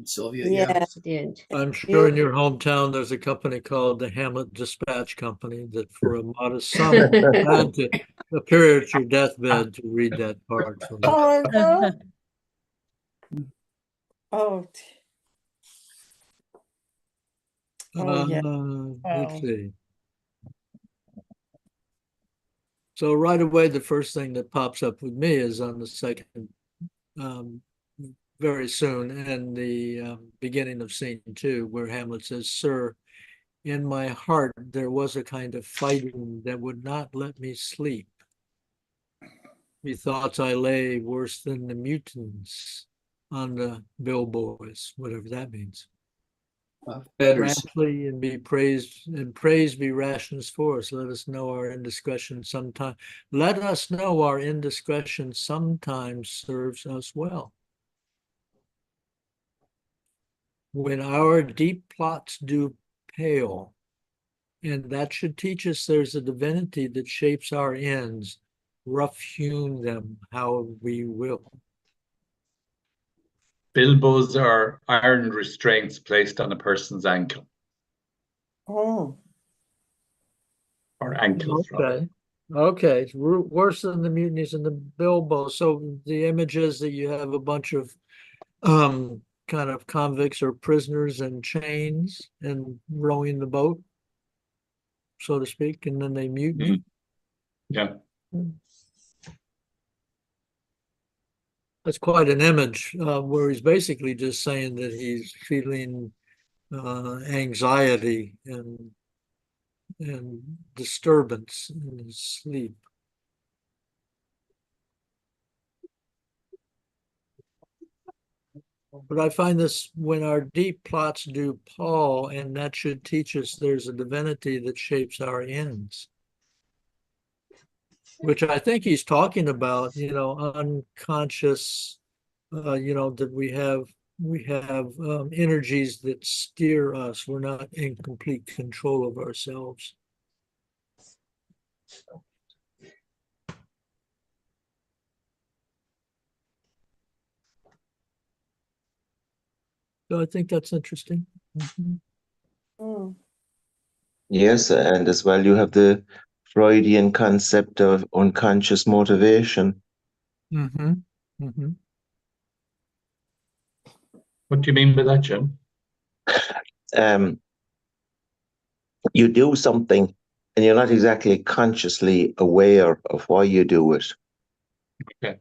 Sylvia. Yeah. Yeah. To the end. I'm sure in your hometown there's a company called the Hamlet Dispatch Company that for a modest sum is glad to appear at your deathbed to read that part from it. Oh, no. Oh, oh, yeah. Let's Wow. see. So right away, the first thing that pops up with me is on the second, very soon, in the beginning of scene 2, where Hamlet says, "Sir, in my heart there was a kind of fighting that would not let me sleep. Methought I lay worse than the mutants on the billboards," whatever that means. Betters. Rashly and be praised, and praise be rations for us. Let us know our indiscretion sometime. Let us know our indiscretion sometimes serves us well. When our deep plots do pale, and that should teach us there's a divinity that shapes our ends, rough-hewn them how we will. Bilbos are iron restraints placed on a person's ankle, Oh, or ankles, rather. Okay, it's worse than the mutinies and the Bilbo. So the image is that you have a bunch of kind of convicts or prisoners in chains and rowing the boat, so to speak, and then they mutiny. Yeah. That's quite an image, where he's basically just saying that he's feeling anxiety and disturbance in his sleep. But I find this, when our deep plots do pall, and that should teach us there's a divinity that shapes our ends. Which I think he's talking about, unconscious, that we have energies that steer us. We're not in complete control of ourselves. So I think that's interesting. mm. Yes, and as well, you have the Freudian concept of unconscious motivation. Mm-hmm. Mm-hmm. What do you mean by that, Jim? You do something and you're not exactly consciously aware of why you do it. Okay.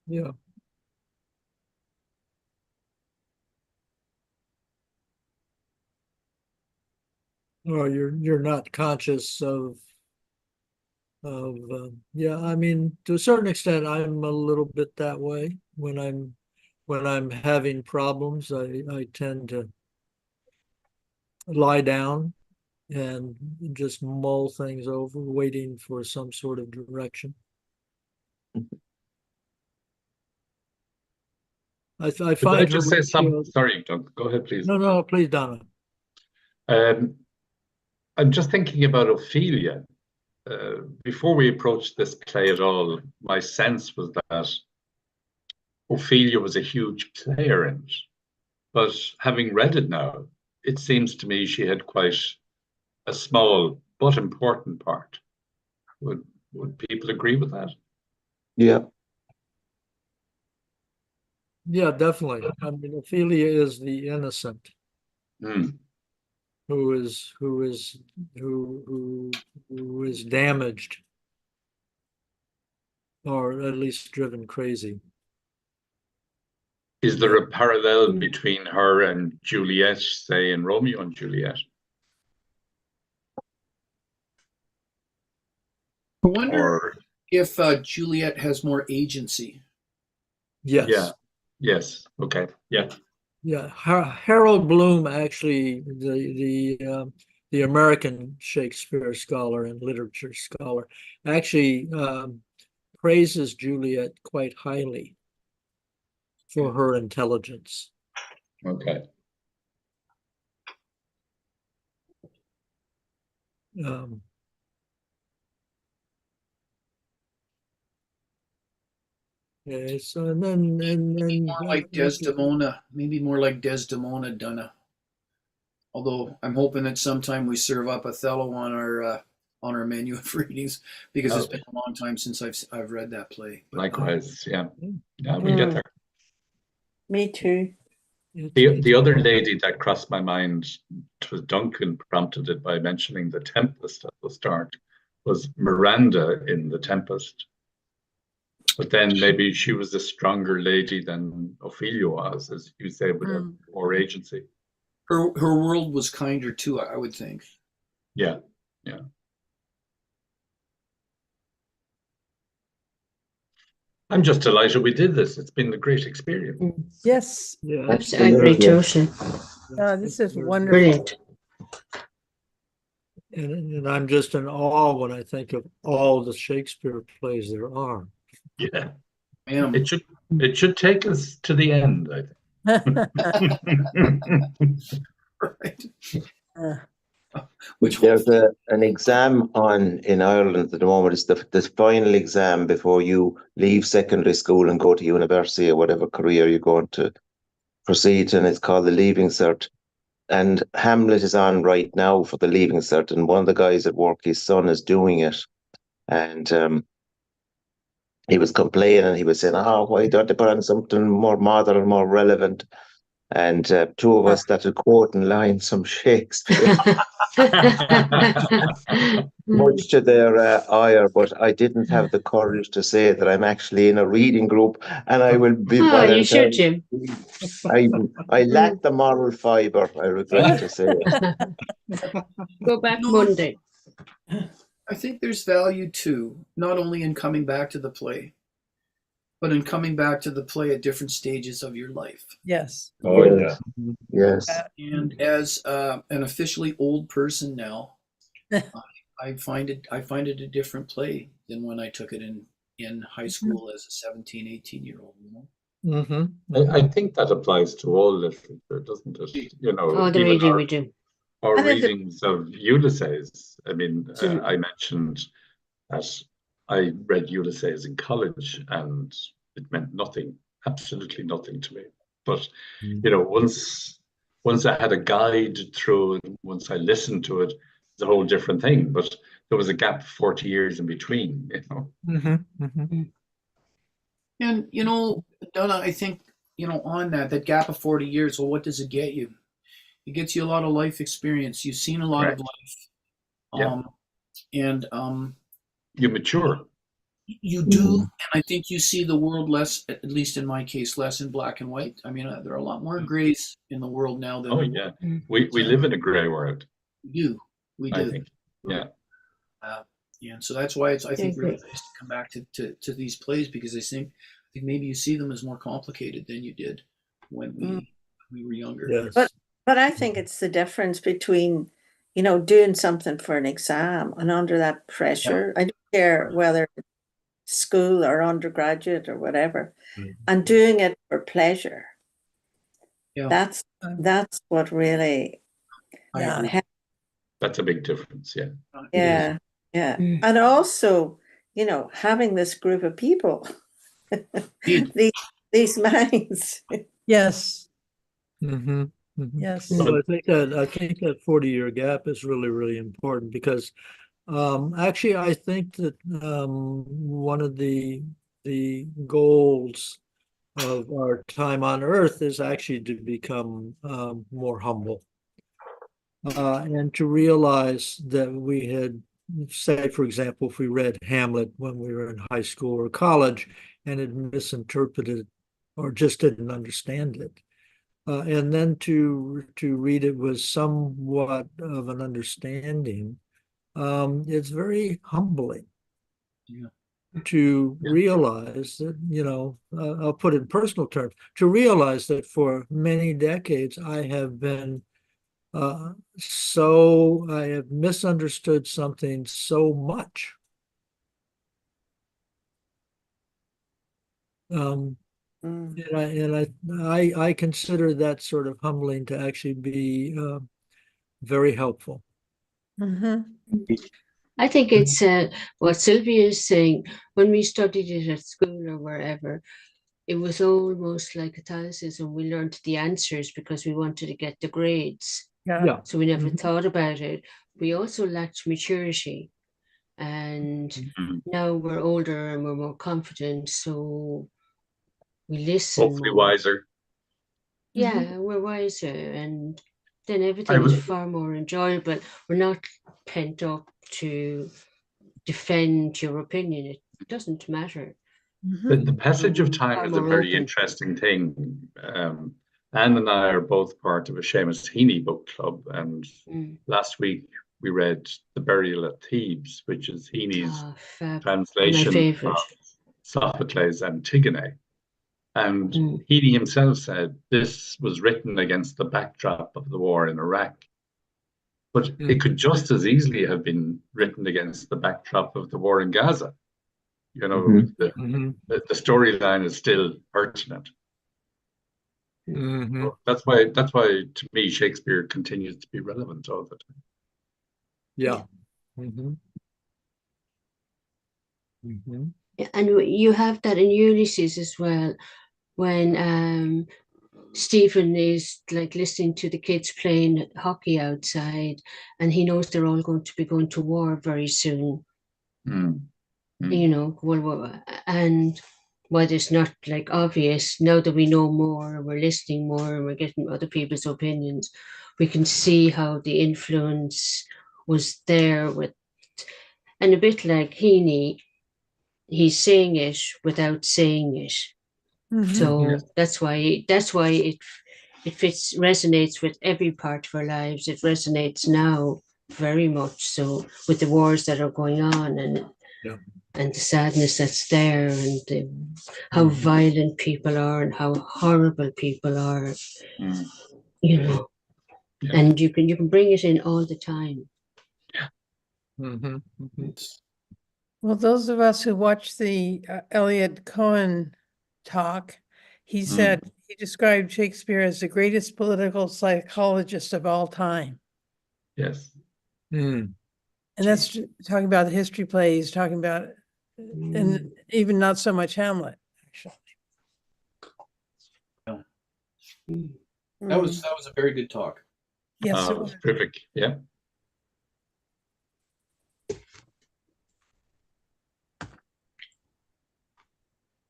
Yeah. Or you're not conscious of yeah, I mean, to a certain extent I'm a little bit that way when I'm having problems. I tend to lie down and just mull things over, waiting for some sort of direction. I Could I find just say Horatio. sorry, Doug, go ahead, please. No, please, Donna. I'm just thinking about Ophelia. Before we approached this play at all, my sense was that Ophelia was a huge player in it. But having read it now, it seems to me she had quite a small but important part. Would people agree with that? Yeah. Yeah, definitely. I mean, Ophelia is the innocent Mm. who is damaged, or at least driven crazy. Is there a parallel between her and Juliet, say, in Romeo and Juliet? I wonder Or if Juliet has more agency. Yes. yeah, yes, okay, yeah. Yeah, Harold Bloom, actually, the American Shakespeare scholar and literature scholar, actually praises Juliet quite highly for her intelligence. Okay. Um, okay, so and then More like Desdemona, maybe more like Desdemona Dunna. Although I'm hoping that sometime we serve up Othello on our menu of readings, because it's Oh. been a long time since I've read that play. But, Likewise, yeah. Yeah, we'll get there. Me too. The other lady that crossed my mind, it was Duncan prompted it by mentioning the Tempest at the start, was Miranda in the Tempest. But then maybe she was a stronger lady than Ophelia was, as you say, with more agency. her world was kinder too, I would think. Yeah, yeah. I'm just delighted we did this. It's been a great experience. Yes, Yeah, I agree totally. this is wonderful. Brilliant. and I'm just in awe when I think of all the Shakespeare plays there are. Yeah, Ma'am. it should take us to the end, I think. Right. Uh, Which There's an exam on in Ireland at the moment. It's the final exam before you leave secondary school and go to university or whatever career you're going to proceed, and it's called the Leaving Cert. And Hamlet is on right now for the Leaving Cert, and one of the guys at work, his son is doing it, and he was complaining. He was saying, "Oh, why don't they put on something more modern, more relevant?" And two of us started quoting lines from Shakespeare, much to their ire. But I didn't have the courage to say that I'm actually in a reading group, and I will be Oh, you should, volunteering. Jim. I lack the moral fibre, I regret to say. Go back No. Monday. I think there's value too, not only in coming back to the play, but in coming back to the play at different stages of your life. yes. Oh, yeah. Yes. And as an officially old person now, I find it a different play than when I took it in high school as a 17, 18-year-old. I think that applies to all literature, doesn't it? You know, Oh, the even reading we do. our And it's a- readings of Ulysses. I mean, Mm. I mentioned that I read Ulysses in college, and it meant nothing, absolutely nothing to me. But you know, once I had a guide through it, once I listened to it, it's a whole different thing. But there was a gap of 40 years in between, you know. And Donna, I think on that gap of 40 years. Well, what does it get you? It gets you a lot of life experience. You've seen a lot of life, Yeah. and You mature. you do. And I think you see the world less, at least in my case, less in black and white. I mean, there are a lot more grays in the world now than Oh there yeah, Mm. we live in a grey world. we I do. think. Yeah. Yeah, so that's why it's I think agree. really nice to come back to these plays, because I think maybe you see them as more complicated than you did when we were younger. Yes. But I think it's the difference between, doing something for an exam and under that pressure. I don't care whether it's school or undergraduate or whatever, and doing it for pleasure. Yeah. That's what really I Yeah. agree. That's a big difference. Yeah. Yeah. Mm. And also, having this group of people, these minds. Yes. Yes. Yes. So I think that 40-year gap is really, really important, because actually I think that one of the goals of our time on Earth is actually to become more humble, and to realize that we had, say, for example, if we read Hamlet when we were in high school or college and had misinterpreted or just didn't understand it, and then to read it with somewhat of an understanding, it's very humbling. Yeah. to realize that, I'll put it in personal terms, to realize that for many decades I have been I have misunderstood something so much. And I consider that sort of humbling to actually be very helpful. Mhm. I think it's what Sylvia is saying. When we studied it at school or wherever, it was almost like Catholicism. We learned the answers because we wanted to get the grades. Yeah. Yeah. So we never Mhm. thought about it. We also lacked maturity. And now we're older and we're more confident. So we listen Hopefully more. wiser. Yeah, we're wiser. And then I everything is would, far more enjoyable. We're not pent up to defend your opinion. It doesn't matter. the passage of time Far is a more very open. interesting thing. Anne and I are both part of a Seamus Heaney book club, and last week we read The Burial at Thebes, which is Heaney's Fab. My translation favorite. of Sophocles' Antigone. And Heaney himself said this was written against the backdrop of the war in Iraq. But it could just as easily have been written against the backdrop of the war in Gaza. The storyline is still pertinent. So that's why to me Shakespeare continues to be relevant all the time. Yeah. And you have that in Ulysses as well, when Stephen is like listening to the kids playing hockey outside, and he knows they're all going to be going to war very soon. And while it's not like obvious, now that we know more and we're listening more and we're getting other people's opinions, we can see how the influence was there and a bit like Heaney, he's saying it without saying it. So that's why it resonates with every part of our lives. It resonates now very much so with the wars that are going on and the sadness that's there and how violent people are and how horrible people are. And you can bring it in all the time. Well, those of us who watched the Elliot Cohen talk, he said he described Shakespeare as the greatest political psychologist of all time. Yes. And that's talking about the history plays, talking about, and even not so much Hamlet, actually. That was a very good talk. Yes, it was terrific. Yeah.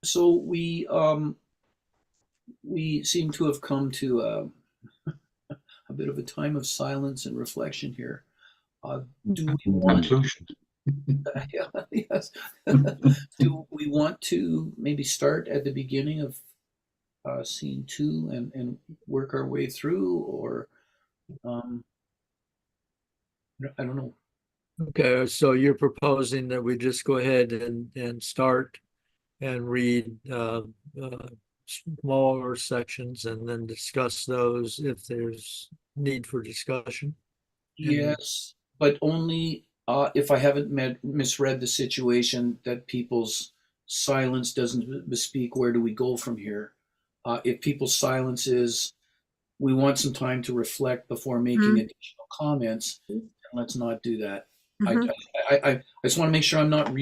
So we seem to have come to a bit of a time of silence and reflection here. Do we want conclusion? Yes. Do we want to maybe start at the beginning of scene 2 and work our way through, or I don't know. Okay, so you're proposing that we just go ahead and start and read smaller sections and then discuss those if there's need for discussion? Yes, but only if I haven't misread the situation, that people's silence doesn't bespeak where do we go from here. If people's silence is, we want some time to reflect before making additional comments, let's not do that. I just want to make sure I'm not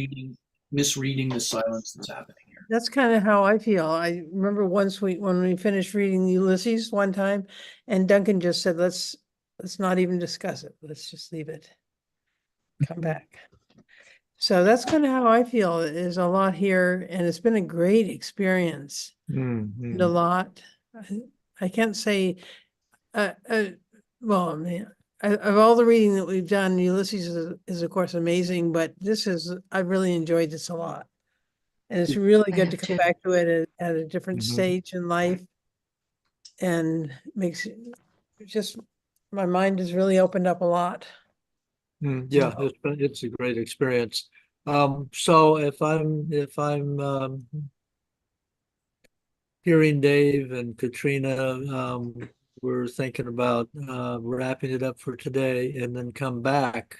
misreading the silence that's happening here. That's kind of how I feel. I remember once when we finished reading Ulysses one time, and Duncan just said, let's not even discuss it. Let's just leave it. Come back. So that's kind of how I feel. There's a lot here, and it's been a great experience. And a lot. I can't say, well, I mean, of all the reading that we've done, Ulysses is of course amazing, but I've really enjoyed this a lot. And it's really good to come back to it at a different stage in life, and makes my mind has really opened up a lot. Yeah, it's a great experience. So if I'm hearing Dave and Katrina, we're thinking about wrapping it up for today and then come back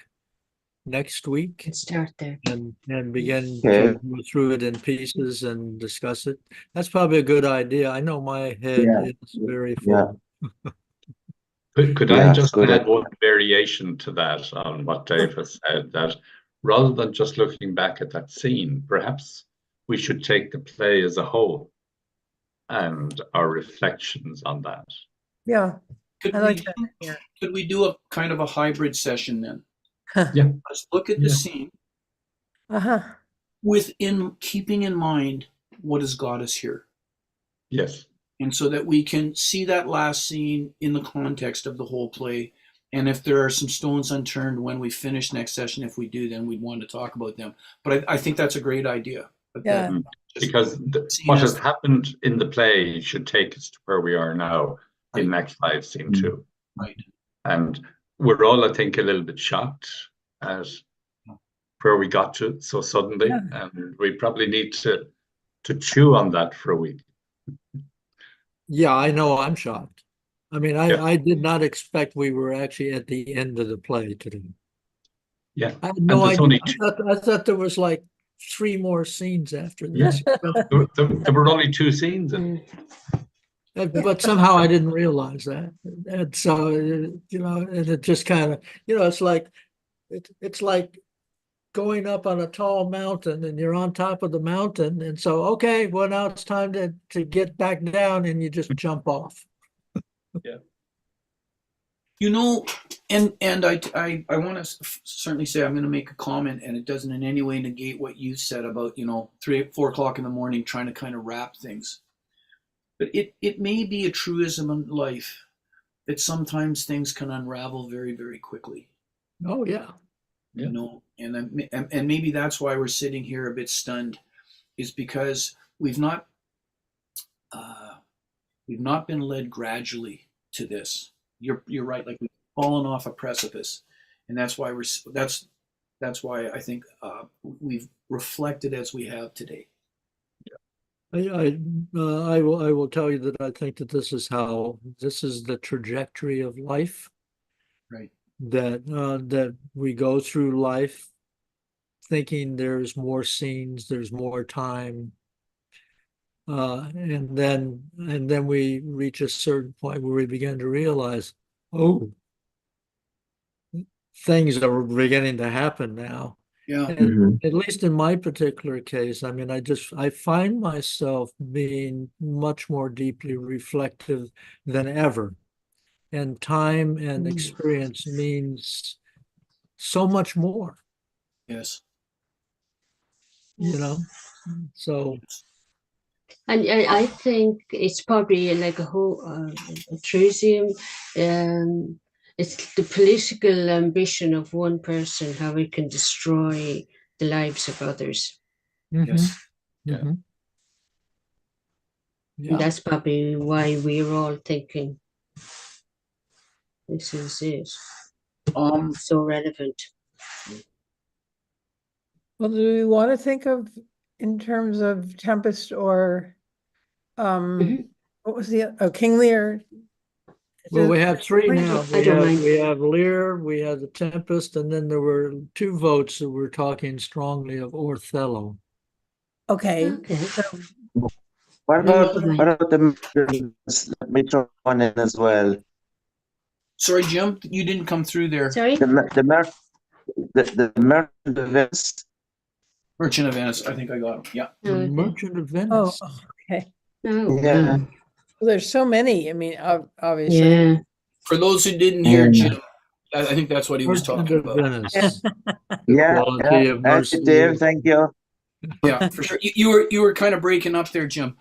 next week Let's start there. and begin Okay. to go through it in pieces and discuss it. That's probably a good idea. I know my head Yeah. is very Yeah. full. Could Yeah, I it's just good. add one variation to that on what Dave has said, that rather than just looking back at that scene, perhaps we should take the play as a whole and our reflections on that. Yeah, Could I we like that. Yeah. could we do a kind of a hybrid session then? Yeah. Let's look at the Yeah. scene Uh-huh. within keeping in mind what has got us here. Yes. And so that we can see that last scene in the context of the whole play. And if there are some stones unturned when we finish next session, if we do, then we'd want to talk about them. But I think that's a great idea. But Yeah. that just Because seeing what as- has happened in the play should take us to where we are now in Right. Act 5, Scene Mm. 2. Right. And we're all, I think, a little bit shocked at where we got to so suddenly. Yeah. And we probably need to chew on that for a week. Yeah, I know I'm shocked. I mean, Yeah. I did not expect we were actually at the end of the play today. Yeah. I had no there's idea. only I thought there was like 3 more scenes after Yes. this. There were only 2 scenes. Mm. But somehow I didn't realize that. And so, and it just kind of, it's like going up on a tall mountain and you're on top of the mountain. And so, okay, well, now it's time to get back down and you just jump off. You know, and I want to certainly say I'm going to make a comment, and it doesn't in any way negate what you said about 3-4 o'clock in the morning trying to kind of wrap things. But it may be a truism in life that sometimes things can unravel very, very quickly. Oh, yeah. Yeah. And maybe that's why we're sitting here a bit stunned, is because we've not been led gradually to this. You're right, like we've fallen off a precipice, and that's why that's why I think we've reflected as we have today. I will tell you that I think that this is the trajectory of life. Right. That we go through life thinking there's more scenes, there's more time, and then we reach a certain point where we begin to realize, oh, things are beginning to happen now. Yeah. And Mhm. at least in my particular case, I mean, I find myself being much more deeply reflective than ever. And time and experience means so much more, Yes. So And I think it's probably like a whole a truism. It's the political ambition of one person, how it can destroy the lives of others. Yes. Yeah. And Yeah. that's probably why we're all thinking this is it. So relevant. Well, do we want to think of in terms of Tempest or Mhm. what was King Lear? Well, we have 3 now. I don't mind. We have Lear, we have the Tempest, and then there were 2 votes that were talking strongly of Othello. Okay. Okay. So, What about Right. the merchants? Let me throw one in as well. Sorry, Jim, you didn't come through there. Sorry? The merchant of Venice. Merchant of Venice. I think I got him. Yeah. The Okay. Merchant of oh, Venice. okay. No. Yeah. Well, there's so many. I mean, obviously. Yeah. For those who didn't hear Yeah. Jim, I think that's what he was Merchant talking of about. Venice. Yeah, Quality of Thank you, mercy. Dave. Thank you. Yeah, for sure. You were kind of breaking up there, Jim.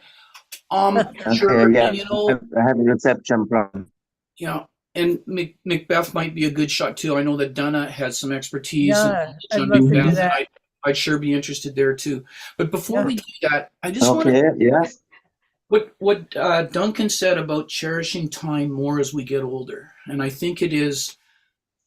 Sure. Okay, yeah. And, I have a reception problem. yeah, and Macbeth might be a good shot too. I know that Donna has some expertise Yeah, I'd on love to do Macbeth, that. and I'd sure be interested there too. But before Yeah. we do that, I just want to Okay, yeah. what Duncan said about cherishing time more as we get older, and I think it is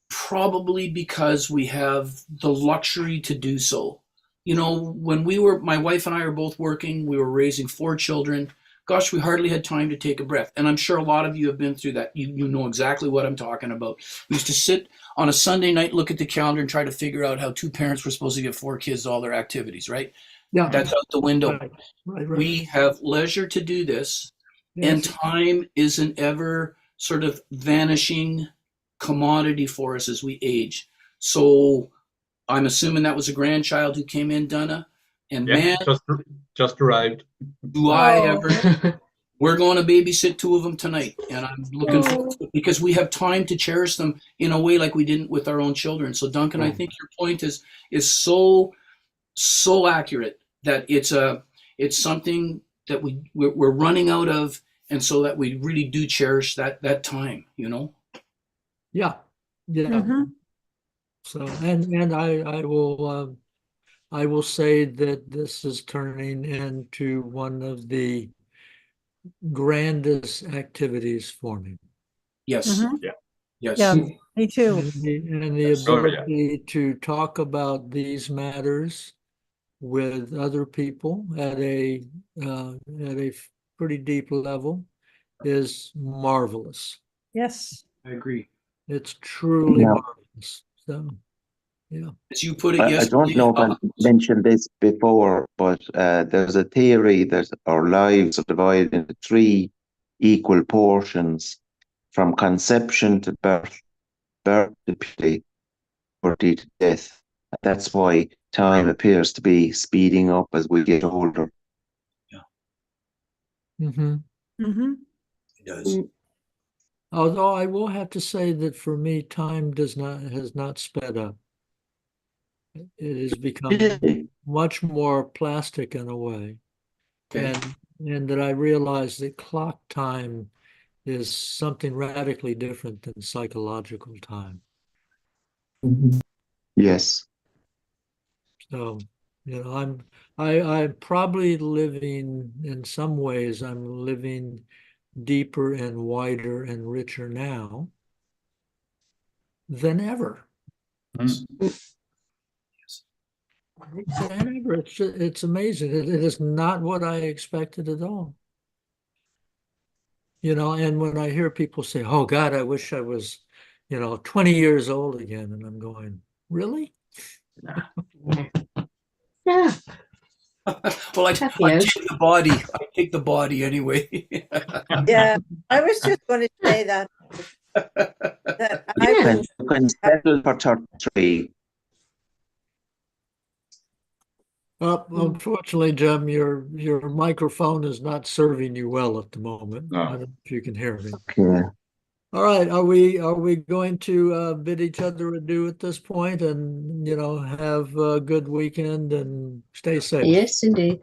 probably because we have the luxury to do so. you know, when my wife and I are both working, we were raising 4 children. Gosh, we hardly had time to take a breath. And I'm sure a lot of you have been through that. You know exactly what I'm talking about. We used to sit on a Sunday night, look at the calendar, and try to figure out how 2 parents were supposed to get 4 kids to all their activities, right? Yeah. That's out the window. Right. We have leisure to do this, and Yes. time is an ever sort of vanishing commodity for us as we age. So I'm assuming that was a grandchild who came in, Donna. And Yeah, man, just arrived. do I Oh. ever. We're going to babysit 2 of them tonight, and I'm looking forward to it because we have time to cherish them in a way like we didn't with our own children. So, Duncan, I think your point is so accurate that it's something that we're running out of, and so that we really do cherish that time, you know. Yeah. Mhm. So and I will say that this is turning into one of the grandest activities for me. Yes. Mhm. Yes. Yeah, me too. And the Yes. Oh, yeah. ability to talk about these matters with other people at a pretty deep level is marvelous. Yes. I agree. It's truly Now, marvelous. So, yeah. As you put it I don't yesterday, know if I mentioned this before, but there's a theory that our lives are divided into 3 equal portions from conception to birth, birth to puberty, puberty to death. That's why time appears to be speeding up as we get older. Mm-hmm. Mhm. it does. Although I will have to say that for me, time has not sped up. It has become much more plastic in a way. Okay. And that I realize that clock time is something radically different than psychological time. Yes. So, I'm probably living, in some ways, I'm living deeper and wider and richer now than ever. Mm. Than ever. It's amazing. It is not what I expected at all. And when I hear people say, "Oh God, I wish I was, 20 years old again," and I'm going, "Really?" Yeah, Well, I happy out. take the body. I take the body anyway. Yeah, I was just going to say that I You was can settle for 33. Unfortunately, Jim, your microphone is not serving you well at the moment. I No. don't know if you can hear me. Okay. All right, are we going to bid each other adieu at this point and have a good weekend and stay safe? Yes, indeed.